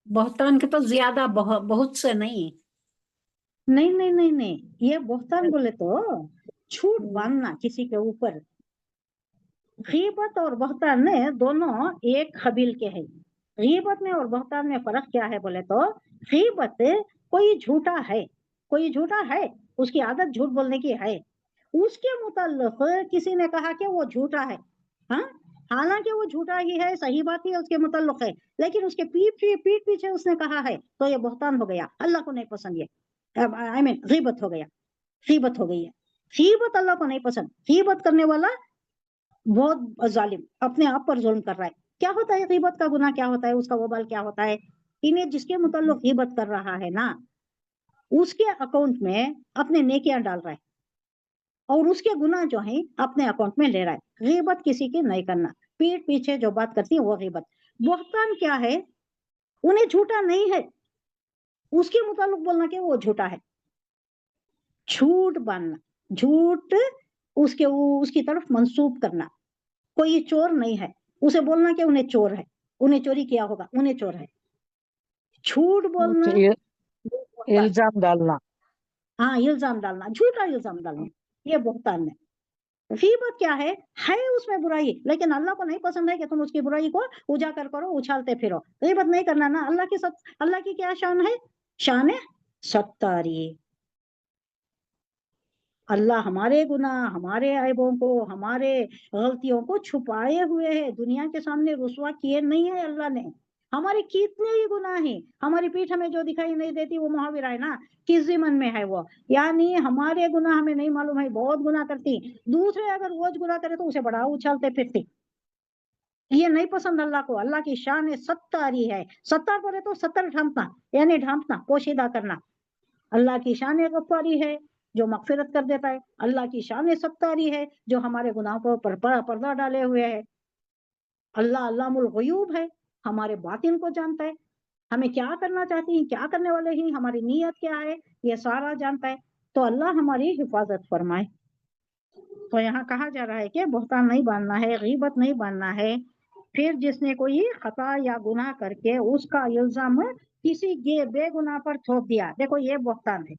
बहतान के तो ज्यादा बहुत से नहीं। नहीं, ये बहतान बोले तो झूठ बांधना किसी के ऊपर। गीबत और बहतान में दोनों एक कबील के हैं। गीबत में और बहतान में फर्क क्या है बोले तो, गीबत कोई झूठा है, उसकी आदत झूठ बोलने की है, उसके मुताल्लिक किसी ने कहा कि वो झूठा है, हाँ, हालांकि वो झूठा ही है, सही बात ही उसके मुताल्लिक है, लेकिन उसके पीठ पीछे उसने कहा है, तो ये बहतान हो गया, अल्लाह को नहीं पसंद, ये आई मीन गीबत हो गया, गीबत हो गई है। गीबत अल्लाह को नहीं पसंद, गीबत करने वाला बहुत जालिम, अपने आप पर जुल्म कर रहा है। क्या होता है गीबत का गुनाह, क्या होता है उसका वबाल, क्या होता है, इन्हें जिसके मुताल्लिक गीबत कर रहा है ना, उसके अकाउंट में अपने नेकियां डाल रहा है, और उसके गुनाह जो है अपने अकाउंट में ले रहा है। गीबत किसी की नहीं करना, पीठ पीछे जो बात करती है वो गीबत। बहतान क्या है, उन्हें झूठा नहीं है, उसके मुताल्लिक बोलना कि वो झूठा है, झूठ बांधना, झूठ उसकी तरफ मंसूब करना। कोई चोर नहीं है, उसे बोलना कि उन्हें चोर है, उन्हें चोरी किया होगा, उन्हें चोर है, झूठ बोलना। इल्जाम डालना, हाँ, इल्जाम डालना, झूठा इल्जाम डालना, ये बहतान है। गीबत क्या है उसमें बुराई, लेकिन अल्लाह को नहीं पसंद है कि तुम उसकी बुराई को उजागर करो, उछालते फिरो। गीबत नहीं करना ना, अल्लाह की क्या शान है, शान है सत्तारी। अल्लाह हमारे गुनाह, हमारे ऐबों को, हमारे गलतियों को छुपाए हुए है, दुनिया के सामने रुसवा किए नहीं है अल्लाह ने। हमारे कितने ही गुनाह हैं, हमारी पीठ हमें जो दिखाई नहीं देती वो मुहाविरा है ना, किस ज़िमन में है वो, यानी हमारे गुनाह हमें नहीं मालूम है, बहुत गुनाह करती, दूसरे अगर रोज गुनाह करे तो उसे बड़ा उछालते फिरती। ये नहीं पसंद अल्लाह को। अल्लाह की शान सत्तारी है, सत्तार बोले तो सत्तर ढांपना, यानी ढांपना, पोशीदा करना। अल्लाह की शान गफ्फारी है जो मगफिरत कर देता है, अल्लाह की शान सत्तारी है जो हमारे गुनाहों पर पर्दा डाले हुए है। अल्लाह अल्लामुल गुयूब है, हमारे बातिन को जानता है, हमें क्या करना चाहती हैं, क्या करने वाले हैं, हमारी नीयत क्या है, ये सारा जानता है। तो अल्लाह हमारी हिफाजत फरमाए। तो यहाँ कहा जा रहा है कि बहतान नहीं बांधना है, गीबत नहीं बांधना है। फिर जिसने कोई खता या गुनाह करके उसका इल्जाम किसी बेगुनाह पर थोप दिया, देखो ये बहतान है,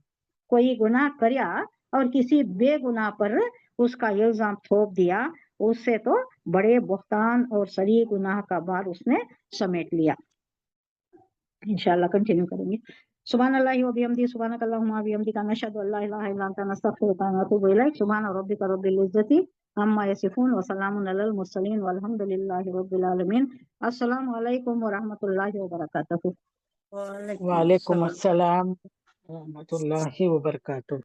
कोई गुनाह किया और किसी बेगुनाह पर उसका इल्जाम थोप दिया, उससे तो बड़े बहतान और सरी गुनाह का बार उसने समेट लिया। इंशाल्लाह कंटिन्यू करेंगे। सुभान अल्लाहि व बिहम्दिही, सुभानक अल्लाहुम्मा व बिहम्दिका, नशहदु अल्ला इलाहा इल्ला अंता, नस्तगफिरुका व नतूबु इलैक। सुभान रब्बिका रब्बिल इज्जति अम्मा यसिफून व सलामुन अलल मुरसलीन वल्हम्दुलिल्लाहि रब्बिल आलमीन। अस्सलामु अलैकुम व रहमतुल्लाहि व बरकातुहू। वालेकुम अस्सलाम व रहमतुल्लाहि व बरकातुहू।